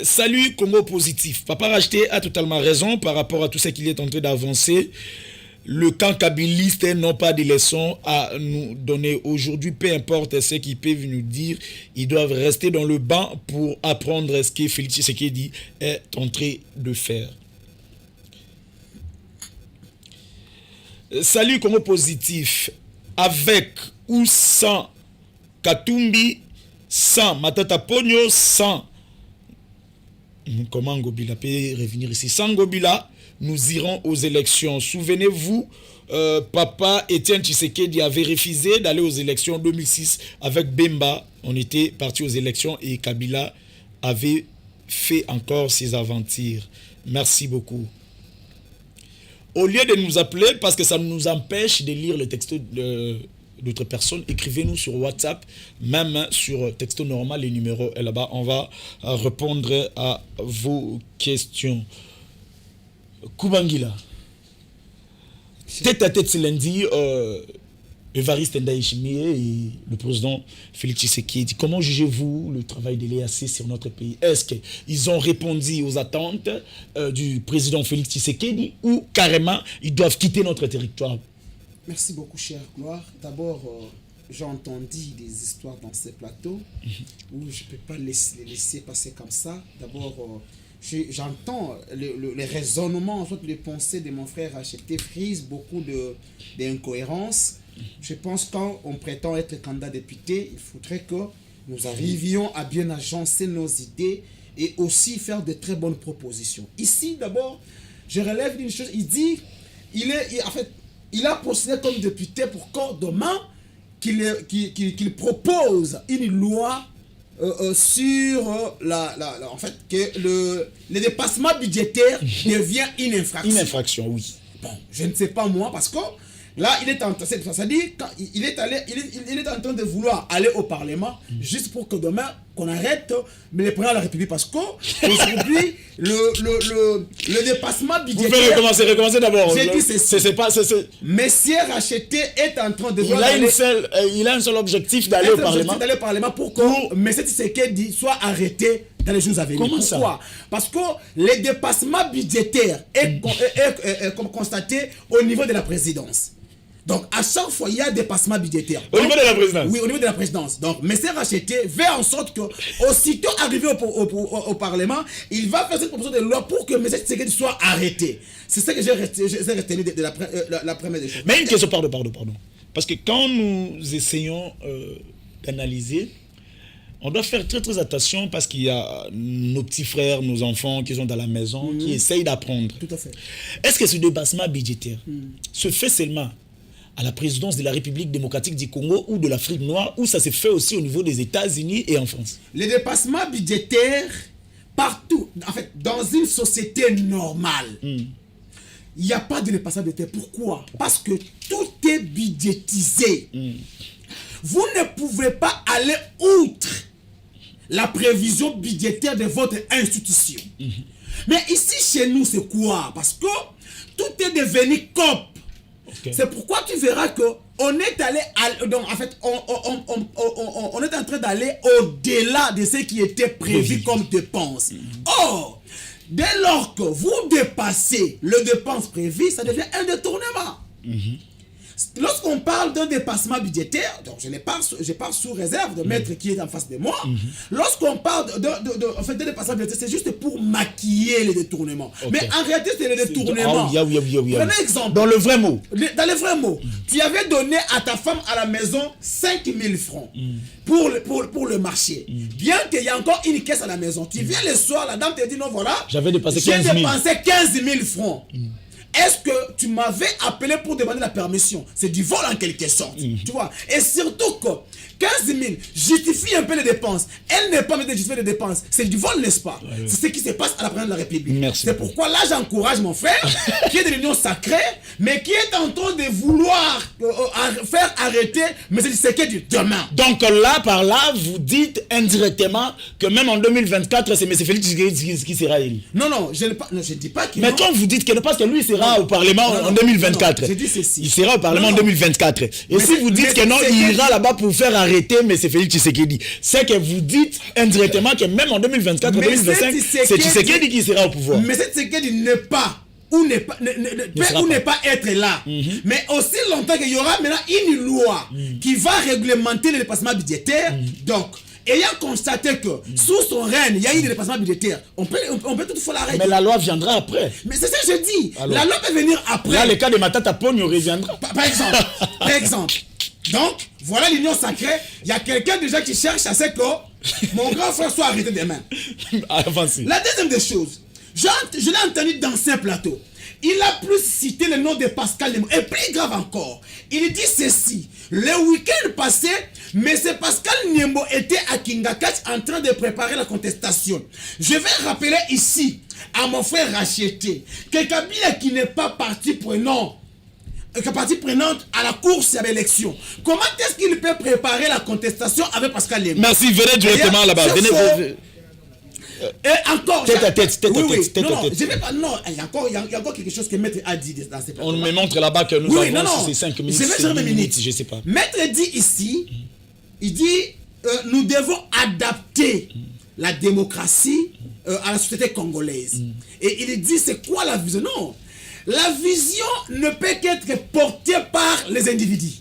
Salut Congo Positif. Papa Racheté a totalement raison par rapport à tout ce qu'il est en train d'avancer. Le camp kabiliste n'ont pas de leçons à nous donner aujourd'hui. Peu importe ce qu'ils peuvent nous dire, ils doivent rester dans le banc pour apprendre ce que Félix Tshisekedi est en train de faire. Salut Congo Positif. Avec ou sans Katumbi, sans Matata Pogno, sans... Comment Ngobila peut revenir ici? Sans Ngobila, nous irons aux élections. Souvenez-vous, papa Étienne Tshisekedi avait refusé d'aller aux élections en 2006 avec Bemba. On était parti aux élections et Kabila avait fait encore ses aventures. Merci beaucoup. Au lieu de nous appeler, parce que ça nous empêche de lire le texte d'autres personnes, écrivez-nous sur WhatsApp, même sur texto normal, les numéros est là-bas. On va répondre à vos questions. Kubangila. Tête à tête ce lundi, Évariste Ndayishimiye et le président Félix Tshisekedi. Comment jugez-vous le travail de l'EAC sur notre pays? Est-ce qu'ils ont répondu aux attentes du président Félix Tshisekedi ou carrément ils doivent quitter notre territoire? Merci beaucoup, cher Gloire. D'abord, j'ai entendu des histoires dans ces plateaux où je ne peux pas les laisser passer comme ça. D'abord, j'entends les raisonnements, en fait, les pensées de mon frère acheté frise beaucoup d'incohérences. Je pense que quand on prétend être candidat député, il faudrait que nous arrivions à bien agencer nos idées et aussi faire de très bonnes propositions. Ici, d'abord, je relève une chose. Il dit, il a postulé comme député pour que demain, qu'il propose une loi sur en fait, que le dépassement budgétaire devient une infraction. Une infraction, oui. Bon, je ne sais pas moi, parce que là, il est en train de vouloir aller au Parlement juste pour que demain, qu'on arrête mais les présidents de la République. Parce qu'aujourd'hui, le dépassement budgétaire... Vous pouvez recommencer d'abord. J'ai dit ceci. Messieurs Racheté est en train de... Il a un seul objectif d'aller au Parlement. D'aller au Parlement pour que M. Tshisekedi soit arrêté dans les jours à venir. Comment ça? Parce que le dépassement budgétaire est constaté au niveau de la présidence. Donc, à chaque fois, il y a dépassement budgétaire. Au niveau de la présidence? Oui, au niveau de la présidence. Donc, M. Racheté fait en sorte que, aussitôt arrivé au Parlement, il va faire cette proposition de loi pour que M. Tshisekedi soit arrêté. C'est ça que j'ai retenu de la première des choses. Mais une question, pardon. Parce que quand nous essayons d'analyser, on doit faire très attention parce qu'il y a nos petits frères, nos enfants qui sont dans la maison, qui essayent d'apprendre. Tout à fait. Est-ce que ce dépassement budgétaire se fait seulement à la présidence de la République démocratique du Congo ou de l'Afrique noire, ou ça se fait aussi au niveau des États-Unis et en France? Les dépassements budgétaires, partout, en fait, dans une société normale, il n'y a pas de dépassement budgétaire. Pourquoi? Parce que tout est budgétisé. Vous ne pouvez pas aller outre la prévision budgétaire de votre institution. Mais ici, chez nous, c'est quoi? Parce que tout est devenu COP. Okay. C'est pourquoi tu verras que on est allé, donc en fait, on est en train d'aller au-delà de ce qui était prévu comme dépense. Or, dès lors que vous dépassez le dépense prévu, ça devient un détournement. Lorsqu'on parle d'un dépassement budgétaire, donc je parle sous réserve de maître qui est en face de moi. Lorsqu'on parle en fait, de dépassement budgétaire, c'est juste pour maquiller les détournements. Okay. Mais en réalité, c'est le détournement. Oui. Prenez exemple. Dans le vrai mot. Dans le vrai mot. Tu avais donné à ta femme à la maison 5 000 francs pour le marché. Bien qu'il y ait encore une caisse à la maison. Tu viens le soir, la dame te dit non, voilà. J'avais dépassé 15 000. J'ai dépensé 15 000 francs. Est-ce que tu m'avais appelé pour demander la permission? C'est du vol en quelque sorte. Tu vois? Et surtout que 15 000 justifie un peu les dépenses. Elle n'est pas même de justifier les dépenses. C'est du vol, n'est-ce pas? C'est ce qui se passe à la présidence de la République. C'est pourquoi là, j'encourage mon frère, qui est de l'Union sacrée, mais qui est en train de vouloir faire arrêter M. Tshisekedi demain. Donc là, par là, vous dites indirectement que même en 2024, c'est M. Félix Tshisekedi qui sera élu. Non, je ne dis pas qu'il... Mais quand vous dites que parce que lui sera au Parlement en 2024. Je dis ceci. Il sera au Parlement en 2024. Et si vous dites que non, il ira là-bas pour faire arrêter M. Félix Tshisekedi, c'est que vous dites indirectement que même en 2024 ou 2025, c'est Tshisekedi qui sera au pouvoir. Mais Tshisekedi n'est pas ou n'est pas être là. Mais aussi longtemps qu'il y aura maintenant une loi qui va réglementer le dépassement budgétaire. Donc, ayant constaté que sous son règne, il y a eu des dépassements budgétaires, on peut toutefois l'arrêter. Mais la loi viendra après. Mais c'est ça que je dis. Alors, la loi peut venir après. Là, le cas de Matata Pogno reviendra. Par exemple. Donc, voilà l'union sacrée. Il y a quelqu'un déjà qui cherche à ce que mon grand frère soit arrêté demain. La deuxième des choses, je l'ai entendu dans ce plateau. Il a plus cité le nom de Pascal Nemo. Et plus grave encore, il dit ceci. Le week-end passé, M. Pascal Nemo était à Kingakach en train de préparer la contestation. Je vais rappeler ici à mon frère Racheté que Kabila qui n'est pas partie prenante à la course à l'élection. Comment est-ce qu'il peut préparer la contestation avec Pascal Nemo? Merci, venez directement là-bas. Et encore... Tête à tête, tête à tête, tête non, à tête. je vais pas... Non, il y a encore quelque chose que Maître a dit dans ces On me montre là-bas que nous avons ces 5 minutes, je vais 6 minutes, je ne sais pas. Maître dit ici, il dit, nous devons adapter la démocratie à la société congolaise. Et il dit, c'est quoi la vision? Non, la vision ne peut qu'être portée par les individus.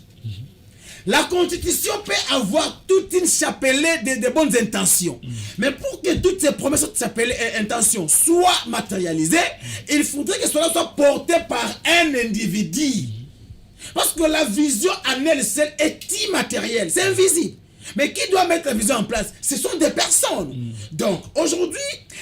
La constitution peut avoir toute une chapelée de bonnes intentions. Mais pour que toutes ces promesses, toutes ces intentions soient matérialisées, il faudrait que cela soit porté par un individu. Parce que la vision en elle seule est immatérielle, c'est invisible. Mais qui doit mettre la vision en place? Ce sont des personnes. Donc, aujourd'hui,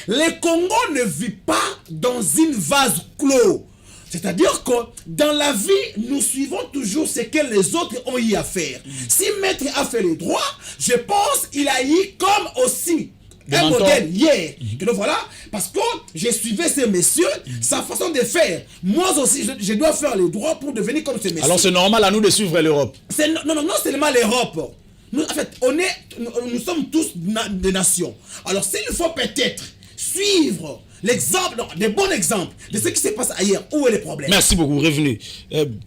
le Congo ne vit pas dans une vase clos. C'est-à-dire que dans la vie, nous suivons toujours ce que les autres ont eu à faire. Si Maître a fait les droits, je pense qu'il a eu comme aussi un modèle hier. Donc voilà, parce que je suivais ces messieurs, sa façon de faire. Moi aussi, je dois faire les droits pour devenir comme ces messieurs. Alors c'est normal à nous de suivre l'Europe. Non seulement l'Europe. En fait, nous sommes tous des nations. Alors s'il faut peut-être suivre l'exemple, des bons exemples de ce qui se passe ailleurs, où est le problème? Merci beaucoup, revenez.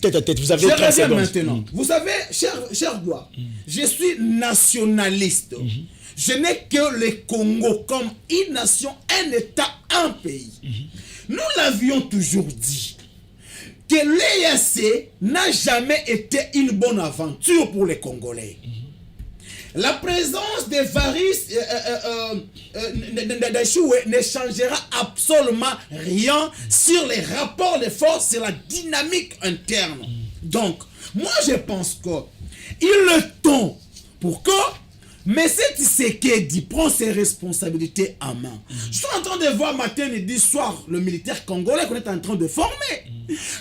Tête à tête, vous avez 30 secondes. Maintenant. Vous savez, cher Gloire, je suis nationaliste. Je n'ai que le Congo comme une nation, un État, un pays. Nous l'avions toujours dit que l'EAC n'a jamais été une bonne aventure pour les Congolais. La présence de Varis ne changera absolument rien sur les rapports de force, sur la dynamique interne. Donc, moi je pense qu'il est le temps pour que M. Tshisekedi prend ses responsabilités en main. Je suis en train de voir matin et midi soir le militaire congolais qu'on est en train de former.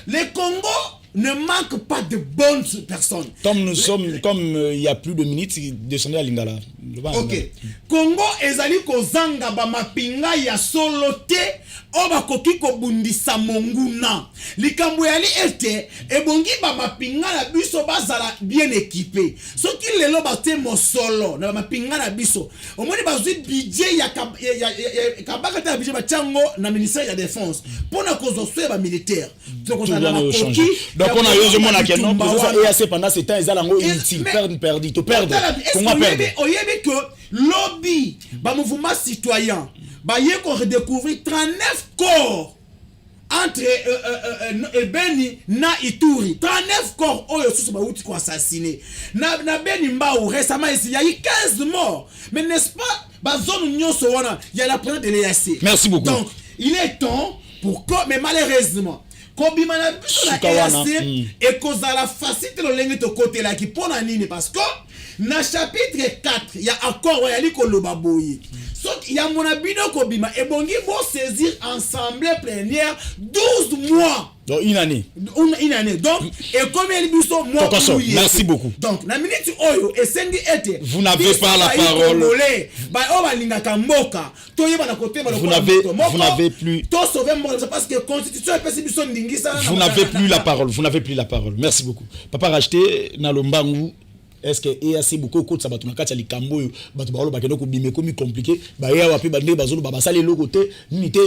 Les Congo ne manque pas de bonnes personnes. Comme nous sommes, comme il y a plus de minutes, descendez à Lingala. Ok. Congo ezali kozanga ba mapinga ya solote oba koki ko bundisa monguna. Likambo yali ete ebongi ba mapinga na biso bazala bien équipé. Soki lelo ba te mosolo na mapinga na biso. Omoni bazui budget ya kabaka ta budget ba chango na ministère ya défense. Pona kozo ba militaire. Donc on a la koki. Donc on a eu mon akeno et assez pendant ce temps ils allaient inutile perdu to perdre. Comment perdre? Que lobby, ba mouvement citoyen, ba yeko redécouvrir 39 corps entre Beni na Ituri. 39 corps oyo sous ba outi ko assassiné. Na Beni Mbao récemment il y a eu 15 morts. Mais n'est-ce pas ba zone nyonso wana, il y a la présence de l'EAC. Merci beaucoup. Donc, il est temps pour que mais malheureusement kobima na biso na EAC et kozala facile le lenge to côté là qui pona nini parce que na chapitre 4 il y a accord ya liko loba boyi. Donc il y a mon abino kobima et bongi bo saisir assemblée plénière 12 mois. Donc une année. Une année. Donc et comme il biso moi merci beaucoup. Donc na minute oyo esendi ete vous n'avez pas la parole. Ba o balinga kamboka toyeba na côté ba vous n'avez plus to sauver moi parce que constitution epesi biso ndingisa. Vous n'avez plus la parole. Vous n'avez plus la parole. Merci beaucoup. Papa racheté na lombangu. Est-ce que EAC beaucoup de sabato na kati ya likambo bato ba lo bakeno ko bime komi compliqué ba ya wapi ba ndé bazolo ba basale lo côté unité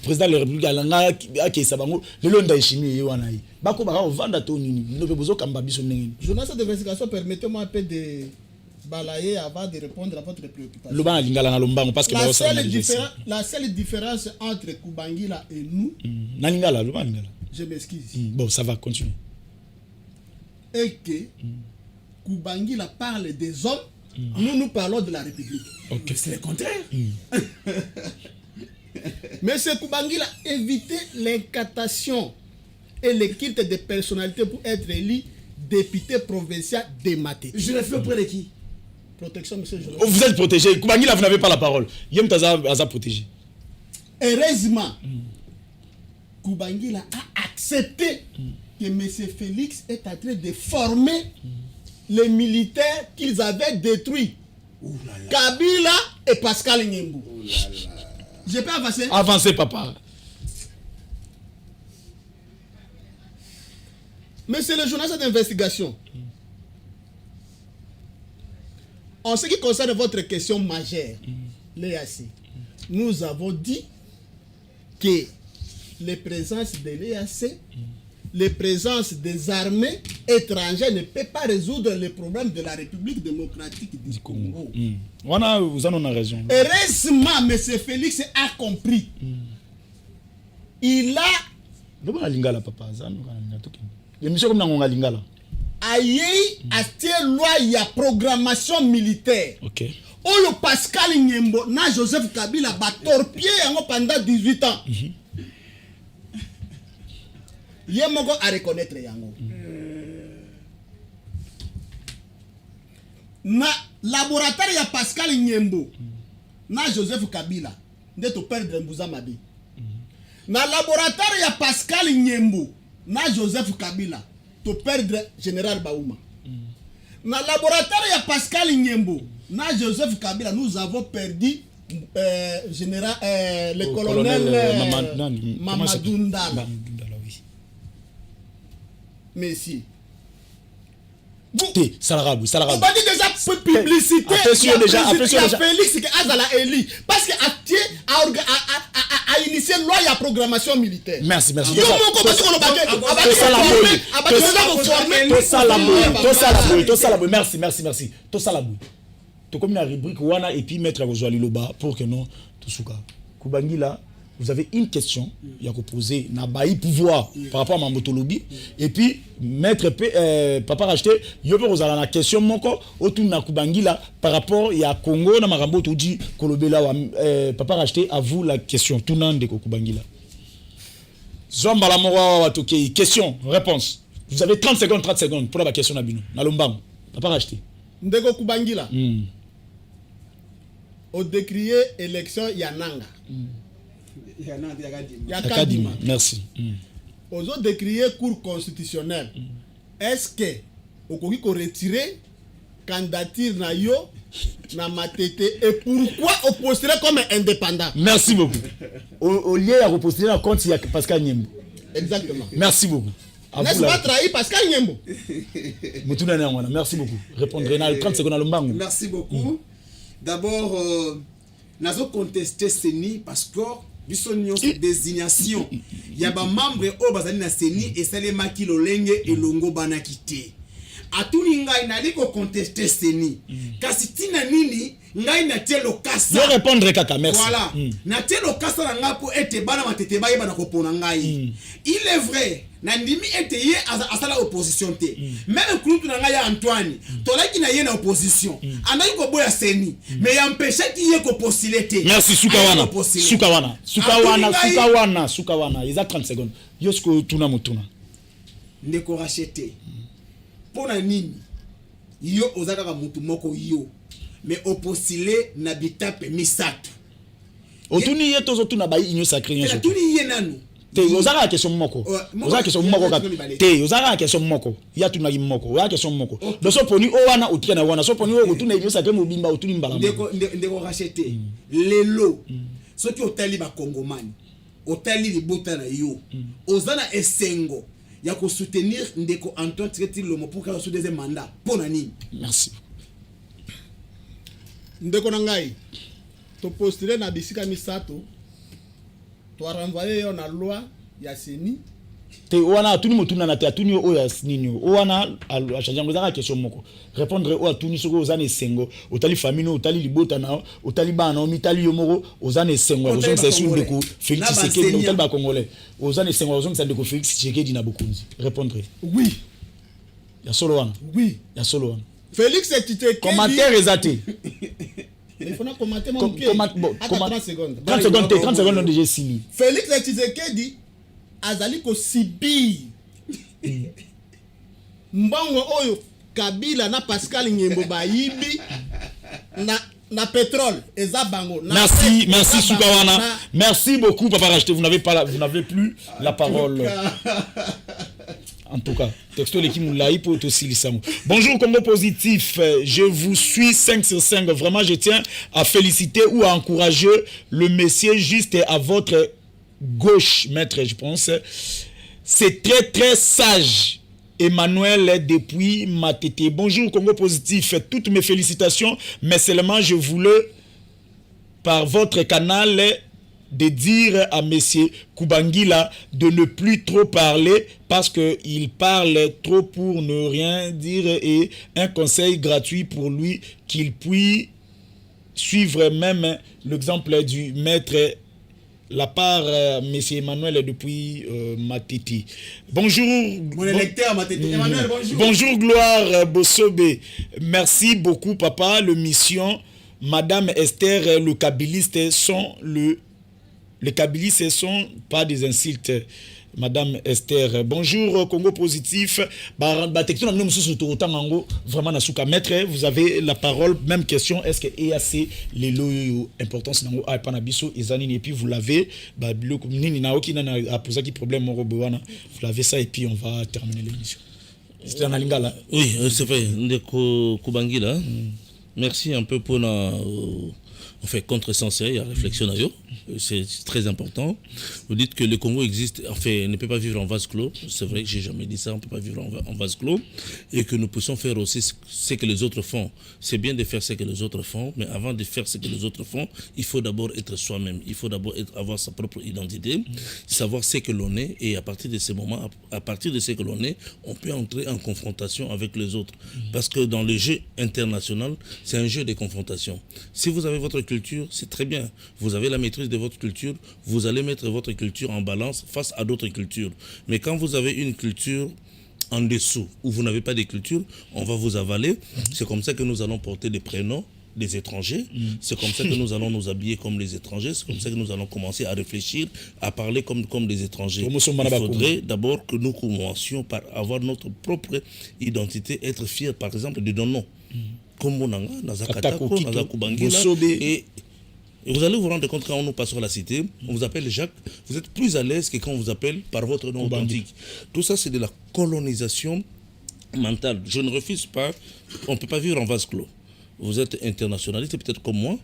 président de la République alanga ki sabango lelo nda chimie wana yi bako ba vanda to nini no pe bozo kamba biso ndenge. Journaliste d'investigation, permettez-moi un peu de balayer avant de répondre à votre préoccupation. Loba lingala na lombango parce que la seule différence entre Kubangila et nous na lingala loba lingala. Je m'excuse. Bon, ça va continuer. Et que Kubangila parle des hommes, nous parlons de la République. Okay. C'est le contraire. Mais c'est Kubangila éviter l'incantation et le culte des personnalités pour être élu député provincial de Maté. Je l'ai fait auprès de qui? Protection, monsieur. Vous êtes protégé. Kubangila, vous n'avez pas la parole. Yem Taza protégé. Heureusement, Kubangila a accepté que M. Félix est en train de former les militaires qu'ils avaient détruits. Kabila et Pascal Nyembu. Je peux avancer? Avancez, papa. Monsieur le journaliste d'investigation, en ce qui concerne votre question majeure, l'EAC, nous avons dit que les présences de l'EAC, les présences des armées étrangères ne peuvent pas résoudre les problèmes de la République démocratique du Congo. Vous en avez raison. Heureusement, M. Félix a compris. Il a loi, il y a programmation militaire. Ok. Le Pascal Nyembo, na Joseph Kabila, ba torpillé pendant 18 ans. Yemoko a reconnaître yango. Na laboratoire ya Pascal Nyembo, na Joseph Kabila, nde to perdre Mbuza Mabi. Na laboratoire ya Pascal Nyembo, na Joseph Kabila, to perdre Général Baouma. Na laboratoire ya Pascal Nyembo, na Joseph Kabila, nous avons perdu le colonel Mamadou Ndala. Messieurs. Salarabou. On va dire déjà publicité. Attention déjà. Félix qui a la Eli. Parce que a initié loi et programmation militaire. Merci. Tout ça, merci. Tout ça, tout comme la rubrique Wana et puis mettre à Liloba pour que non, tout souka. Kubangila, vous avez une question, il y a poser na baï pouvoir par rapport à Mamotolobi et puis mettre papa racheter, yo peut vous la question moko autour na Kubangila par rapport il y a Congo na Marambo tout dit kolobela papa racheter à vous la question tout nan de Kubangila. Zomba la mora watoke question réponse. Vous avez 30 secondes pour la question na bino. Na lombam. Papa racheter. Ndeko Kubangila. Au décrier élection Yananga. Yakadima. Merci. Aux autres décrier cour constitutionnelle. Est-ce que au Congo qu'on retire candidature na yo na matete et pourquoi opposer comme indépendant? Merci beaucoup. Au lieu à reposter la compte il y a Pascal Nyembo. Exactement. Merci beaucoup. N'est-ce pas trahi Pascal Nyembo? Merci beaucoup. Répondre dans 30 secondes à l'ombango. Merci beaucoup. D'abord, nous avons contesté CENI parce que nous avons désignation. Il y a des membres qui ont été CENI et c'est les maki lolenge et longo banakite. A tout ngai na liko contester CENI. Kasi tina nini ngai na telo kasa. Je répondre kaka merci. Voilà. Na telo kasa na ngapo ete bana matete baye bana kopona ngai. Il est vrai. Nandimi ete ye asala opposition te. Même kulutu na ngai Antoine, tolaki na ye na opposition. Anayi ko boya CENI, mais empêcher ki ye ko postuler te. Merci Sukawana. Il y a 30 secondes. Yosko tuna mutuna. Ndeko racheter. Pona nini yo ozaka ka mutu moko yo mais opostile na bitape misato otuni ye tozo tuna ba inyo sacré nyo tuni ye nanu te ozaka question moko ozaka question moko te ozaka question moko ya tuna gi moko ozaka question moko do so poni o wana otia na wana so poni o tuna inyo sacré mobimba otuni mbala ndeko racheter lelo soki otali ba kongomani otali libota na yo ozana esengo il y a soutenir Ndeko Antoine Lomo pour qu'il ait son deuxième mandat. Ponani. Merci. Ndeko Nangai, tu postuler na bisika misato, tu as renvoyé na loi ya CENI. Te wana tuni mutuna na te atuni o ya nini o wana a changer ngozaka question moko répondre o atuni soko ozane sengo otali famille otali libota na otali bana o mitali yo moko ozane sengo ozone c'est sur Ndeko Félix Tshisekedi otali ba congolais ozane sengo ozone c'est Ndeko Félix Tshisekedi na bokunzi répondre oui ya solo wana oui ya solo wana Félix Tshisekedi commentaire exaté il faut na commenter mon pied 30 secondes 30 secondes déjà sili Félix Tshisekedi azali ko sibi mbongo oyo Kabila na Pascal Nyembo bayibi na pétrole eza bango merci Sukawana merci beaucoup papa racheter vous n'avez plus la parole en tout cas texto l'équipe moulaï pour aussi lisamo. Bonjour Congo positif, je vous suis 5 sur 5 vraiment je tiens à féliciter ou à encourager le monsieur juste à votre gauche, maître, je pense. C'est très très sage. Emmanuel depuis Matete. Bonjour Congo positif. Toutes mes félicitations, mais seulement je voulais par votre canal de dire à Monsieur Kubangila de ne plus trop parler parce qu'il parle trop pour ne rien dire et un conseil gratuit pour lui qu'il puisse suivre même l'exemple du maître la part Monsieur Emmanuel depuis Matiti. Bonjour. Mon électeur Matiti. Emmanuel, bonjour. Bonjour Gloire Bosobe. Merci beaucoup papa. Le mission Madame Esther, le kabiliste sont les kabilistes sont pas des insultes. Madame Esther, bonjour Congo Positif. Vraiment Nasuka Maître, vous avez la parole. Même question, est-ce que EAC les lots importance nango a panabiso ezani et puis vous l'avez nini naoki na a posé qui problème vous l'avez ça et puis on va terminer l'émission. C'était en Lingala. Oui, c'est vrai. Ndeko Kubangila. Merci un peu pour contre-sens, il y a réflexion d'ailleurs, c'est très important. Vous dites que le Congo existe, ne peut pas vivre en vase clos. C'est vrai que j'ai jamais dit ça, on ne peut pas vivre en vase clos. Et que nous puissions faire aussi ce que les autres font. C'est bien de faire ce que les autres font, mais avant de faire ce que les autres font, il faut d'abord être soi-même. Il faut d'abord avoir sa propre identité, savoir ce que l'on est, et à partir de ces moments, à partir de ce que l'on est, on peut entrer en confrontation avec les autres. Parce que dans le jeu international, c'est un jeu de confrontation. Si vous avez votre culture, c'est très bien. Vous avez la maîtrise de votre culture, vous allez mettre votre culture en balance face à d'autres cultures. Mais quand vous avez une culture en dessous, où vous n'avez pas de culture, on va vous avaler. C'est comme ça que nous allons porter des prénoms des étrangers. C'est comme ça que nous allons nous habiller comme les étrangers. C'est comme ça que nous allons commencer à réfléchir, à parler comme des étrangers. Il faudrait d'abord que nous commencions par avoir notre propre identité, être fiers par exemple de nos noms. Comme Monanga, Nazakatako, Nazakubangila. Et vous allez vous rendre compte quand on nous passe sur la cité, on vous appelle Jacques, vous êtes plus à l'aise que quand on vous appelle par votre nom authentique. Tout ça, c'est de la colonisation mentale. Je ne refuse pas, on ne peut pas vivre en vase clos. Vous êtes internationaliste, peut-être comme moi.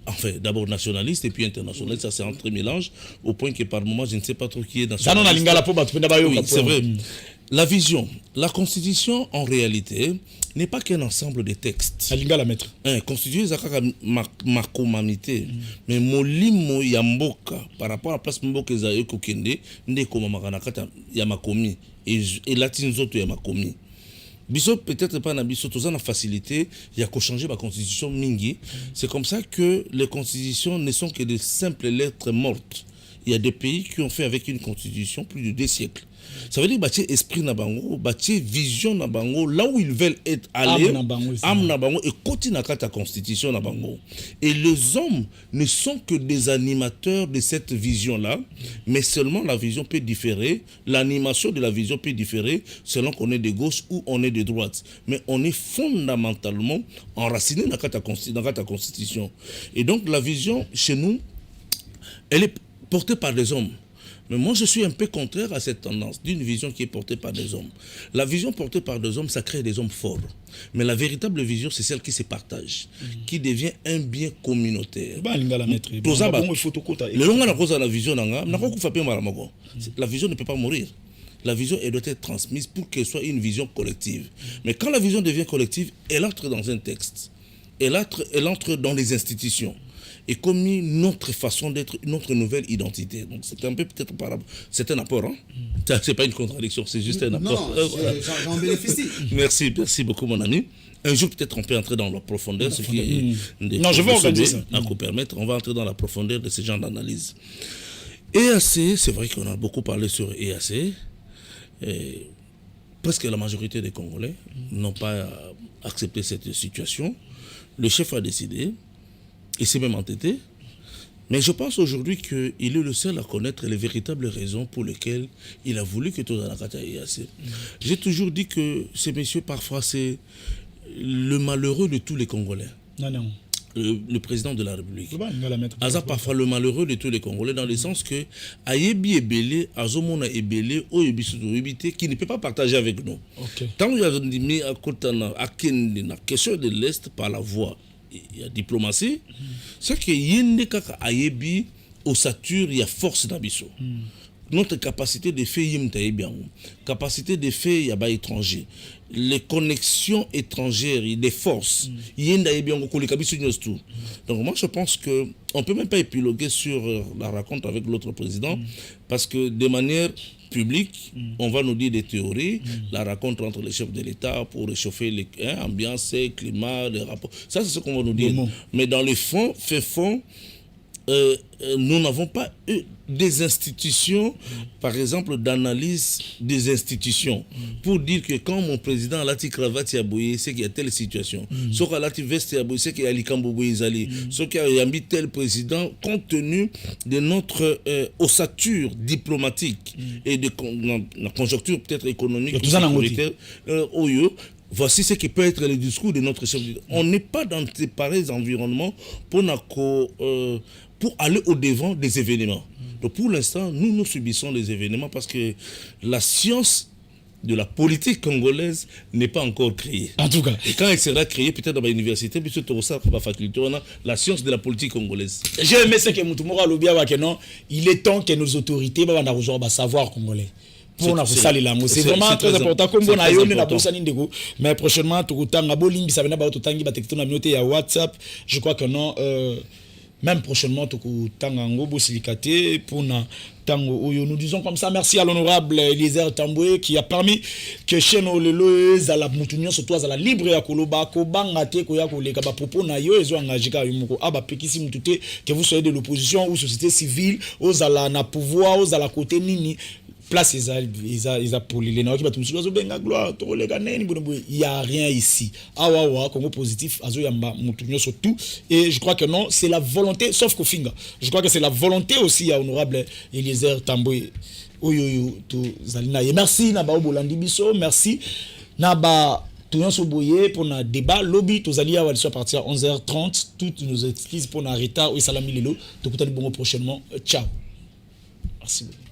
Enfin, d'abord nationaliste et puis internationaliste, ça c'est un très mélange, au point que par moment, je ne sais pas trop qui est nationaliste. Oui, c'est vrai. La vision, la constitution en réalité n'est pas qu'un ensemble de textes. Constitution, c'est makomamité. Mais molimo yamboka par rapport à la place mboka ezayo kokende, ne komamakana yamakomi et latinzoto yamakomi. Biso peut-être pas na biso tous en facilité, il y a qu'à changer la constitution mingi. C'est comme ça que les constitutions ne sont que de simples lettres mortes. Il y a des pays qui ont fait avec une constitution plus de 2 siècles. Ça veut dire bâtir esprit na bango, bâtir vision na bango, là où ils veulent être allés, âme na bango et continuer à ta constitution na bango. Et les hommes ne sont que des animateurs de cette vision-là, mais seulement la vision peut différer, l'animation de la vision peut différer selon qu'on est de gauche ou on est de droite. Mais on est fondamentalement enraciné dans ta constitution. Et donc la vision chez nous, elle est portée par des hommes. Mais moi, je suis un peu contraire à cette tendance d'une vision qui est portée par des hommes. La vision portée par des hommes, ça crée des hommes forts. Mais la véritable vision, c'est celle qui se partage, qui devient un bien communautaire. La vision ne peut pas mourir. La vision, elle doit être transmise pour qu'elle soit une vision collective. Mais quand la vision devient collective, elle entre dans un texte. Elle entre dans les institutions. Et comme notre façon d'être, notre nouvelle identité. Donc c'est un peu peut-être par rapport. C'est un apport, hein? C'est pas une contradiction, c'est juste un apport. Non, j'en bénéficie. Merci beaucoup mon ami. Un jour peut-être on peut entrer dans la profondeur, ce qui est non, je vais organiser ça. À vous permettre, on va entrer dans la profondeur de ce genre d'analyse. EAC, c'est vrai qu'on a beaucoup parlé sur EAC. Et presque la majorité des Congolais n'ont pas accepté cette situation. Le chef a décidé. Il s'est même entêté. Mais je pense aujourd'hui qu'il est le seul à connaître les véritables raisons pour lesquelles il a voulu que tout Zanakata ait assez. J'ai toujours dit que ces messieurs, parfois, c'est le malheureux de tous les Congolais. Non. Le président de la République. Aza parfois le malheureux de tous les Congolais, dans le sens que Ayebi Ebele, Azomona Ebele, Oyebisuto qui ne peut pas partager avec nous. Tant qu'il y a mis à côté de la question de l'Est par la voie, il y a diplomatie, c'est que yende kaka ayebi osature, il y a force d'abisso. Notre capacité de faire yim tayebiango, capacité de faire yaba étranger. les connexions étrangères, des forces. Donc moi je pense qu'on ne peut même pas épiloguer sur la rencontre avec l'autre président, parce que de manière publique, on va nous dire des théories, la rencontre entre les chefs de l'État pour réchauffer l'ambiance, le climat, les rapports. Ça c'est ce qu'on va nous dire. Mais dans le fond, nous n'avons pas eu des institutions, par exemple, d'analyse des institutions, pour dire que quand mon président a la cravate à Boye, c'est qu'il y a telle situation. Ce qu'il a la veste à Boye, c'est qu'il y a l'Ikambo Boyezali. Ce qu'il y a mis tel président, compte tenu de notre ossature diplomatique et de la conjoncture peut-être économique et sécuritaire, voici ce qui peut être le discours de notre chef d'État. On n'est pas dans ces pareils environnements pour aller au-devant des événements. Donc pour l'instant, nous subissons les événements parce que la science de la politique congolaise n'est pas encore créée. En tout cas. Et quand elle sera créée, peut-être dans l'université, puis surtout la faculté, on a la science de la politique congolaise. J'ai aimé ce que Moutoumora Lobia wa non, il est temps que nos autorités va savoir congolais. C'est vraiment très important. Comme on a eu mais prochainement, WhatsApp, je crois que non. Même prochainement, nous disons comme ça, merci à l'honorable Eliezer Tamboué qui a permis que chez nous, les à la Moutounion, surtout à la libre à Koloba, Kobangate, Koyakoleka, Popo, Nayo, et Zoangajika, Aba, Pekisi, Moutouté, que vous soyez de l'opposition ou société civile, aux à la pouvoir, aux à la côté Nini. Place ils a pour les gens qui battent musulmans benga gloire to les ganeni il y a rien ici awa Congo positif azo yamba mutunyo surtout et je crois que non c'est la volonté sauf qu'Ofinga je crois que c'est la volonté aussi à honorable Eliezer Tamboué oyo to zalina et merci na ba obolandi biso merci na ba tout yon soboye pour un débat lobby tous alliés à soit partir à 11h30 toutes nos excuses pour un retard ou salami lelo to kutani bongo prochainement ciao merci beaucoup.